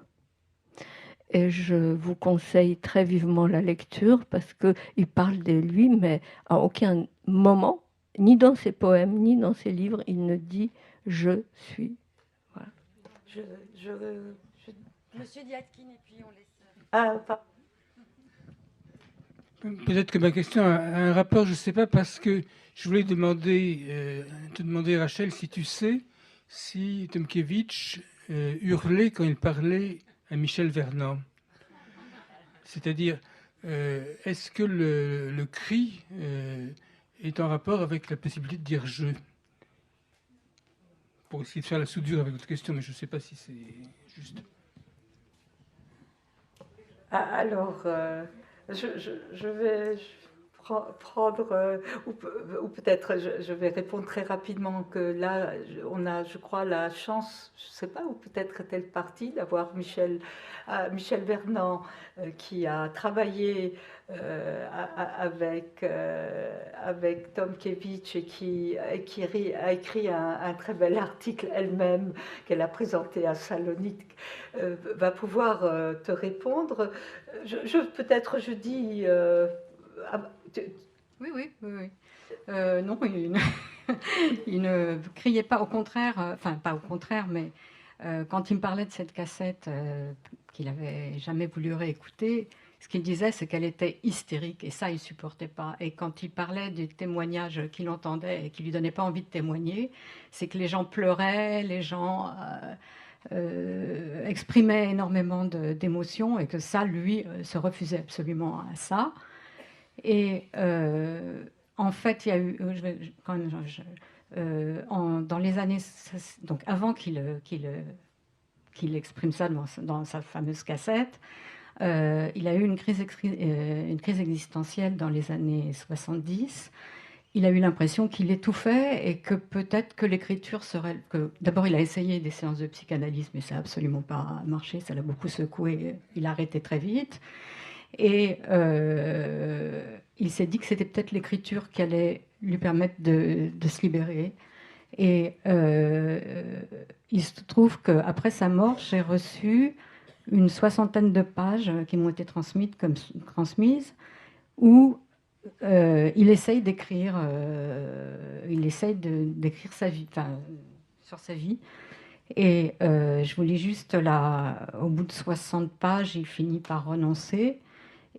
et je vous conseille très vivement la lecture parce qu'il parle de lui, mais à aucun moment, ni dans ses poèmes, ni dans ses livres, il ne dit « je suis ». Voilà. Monsieur Diatkin, et puis on laisse... Peut-être que ma question a un rapport, je ne sais pas, parce que je voulais te demander, Rachel, si tu sais si Tomkiewicz hurlait quand il parlait à Michel Vernant. C'est-à-dire, est-ce que le cri est en rapport avec la possibilité de dire « je » pour essayer de faire la soudure avec votre question, mais je ne sais pas si c'est juste. Alors, je vais prendre, ou peut-être je vais répondre très rapidement que là, on a, je crois, la chance, je ne sais pas, ou peut-être est-elle partie, d'avoir Michel Vernant qui a travaillé avec Tomkiewicz et qui a écrit un très bel article elle-même qu'elle a présenté à Salonique, va pouvoir te répondre. Peut-être je dis... Oui. Non, il ne criait pas, au contraire, enfin pas au contraire, mais quand il me parlait de cette cassette qu'il n'avait jamais voulu réécouter, ce qu'il disait, c'est qu'elle était hystérique, et ça, il ne supportait pas. Et quand il parlait des témoignages qu'il entendait et qui ne lui donnaient pas envie de témoigner, c'est que les gens pleuraient, les gens exprimaient énormément d'émotions, et que ça, lui, se refusait absolument à ça. Et en fait, il y a eu, dans les années, donc avant qu'il exprime ça dans sa fameuse cassette, il a eu une crise existentielle dans les années 70. Il a eu l'impression qu'il étouffait et que peut-être que l'écriture serait... D'abord, il a essayé des séances de psychanalyse, mais ça n'a absolument pas marché, ça l'a beaucoup secoué, il a arrêté très vite. Et il s'est dit que c'était peut-être l'écriture qui allait lui permettre de se libérer. Et il se trouve qu'après sa mort, j'ai reçu une 60aine de pages qui m'ont été transmises où il essaye d'écrire sa vie, sur sa vie. Et je vous lis juste là, au bout de 60 pages, il finit par renoncer.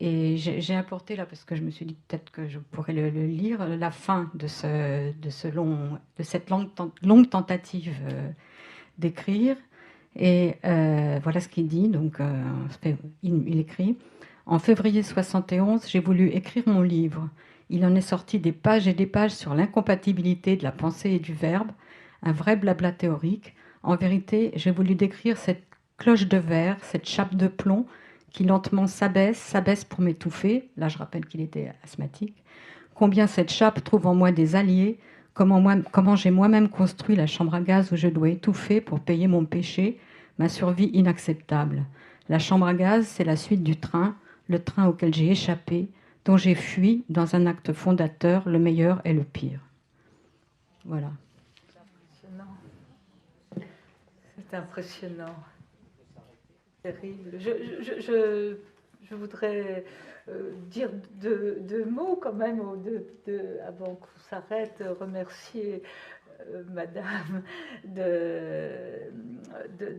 Et j'ai apporté là, parce que je me suis dit peut-être que je pourrais le lire, la fin de cette longue tentative d'écrire. Et voilà ce qu'il dit. Donc, il écrit: En février 71, j'ai voulu écrire mon livre. Il en est sorti des pages et des pages sur l'incompatibilité de la pensée et du verbe, un vrai blabla théorique. En vérité, j'ai voulu décrire cette cloche de verre, cette chape de plomb qui lentement s'abaisse pour m'étouffer. Là, je rappelle qu'il était asthmatique. Combien cette chape trouve en moi des alliés, comment j'ai moi-même construit la chambre à gaz où je dois étouffer pour payer mon péché, ma survie inacceptable. La chambre à gaz, c'est la suite du train, le train auquel j'ai échappé, dont j'ai fui dans un acte fondateur, le meilleur et le pire. Voilà. C'est impressionnant. Terrible. Je voudrais dire deux mots quand même avant qu'on s'arrête, remercier Madame de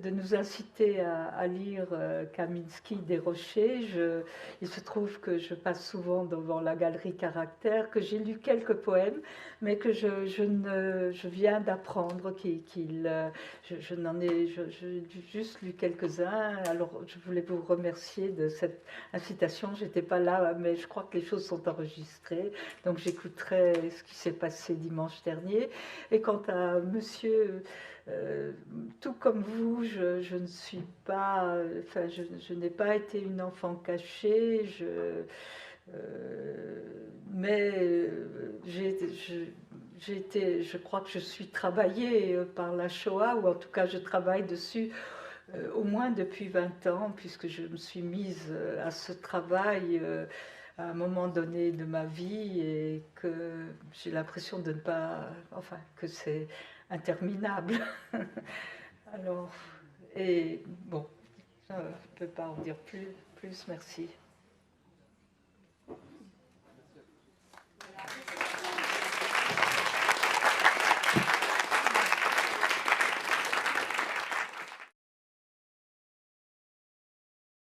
nous inciter à lire Kaminski, Desrochers. Il se trouve que je passe souvent devant la galerie Caractère, que j'ai lu quelques poèmes, mais que je viens d'apprendre je n'en ai juste lu quelques-uns. Alors je voulais vous remercier de cette incitation. J'étais pas là, mais je crois que les choses sont enregistrées, donc j'écouterai ce qui s'est passé dimanche dernier. Et quant à monsieur, tout comme vous, je ne suis pas, enfin, je n'ai pas été une enfant cachée, mais je crois que je suis travaillée par la Shoah, ou en tout cas je travaille dessus au moins depuis 20 ans, puisque je me suis mise à ce travail à un moment donné de ma vie, et que j'ai l'impression de ne pas, enfin, que c'est interminable. Alors, et bon, je ne peux pas en dire plus, merci.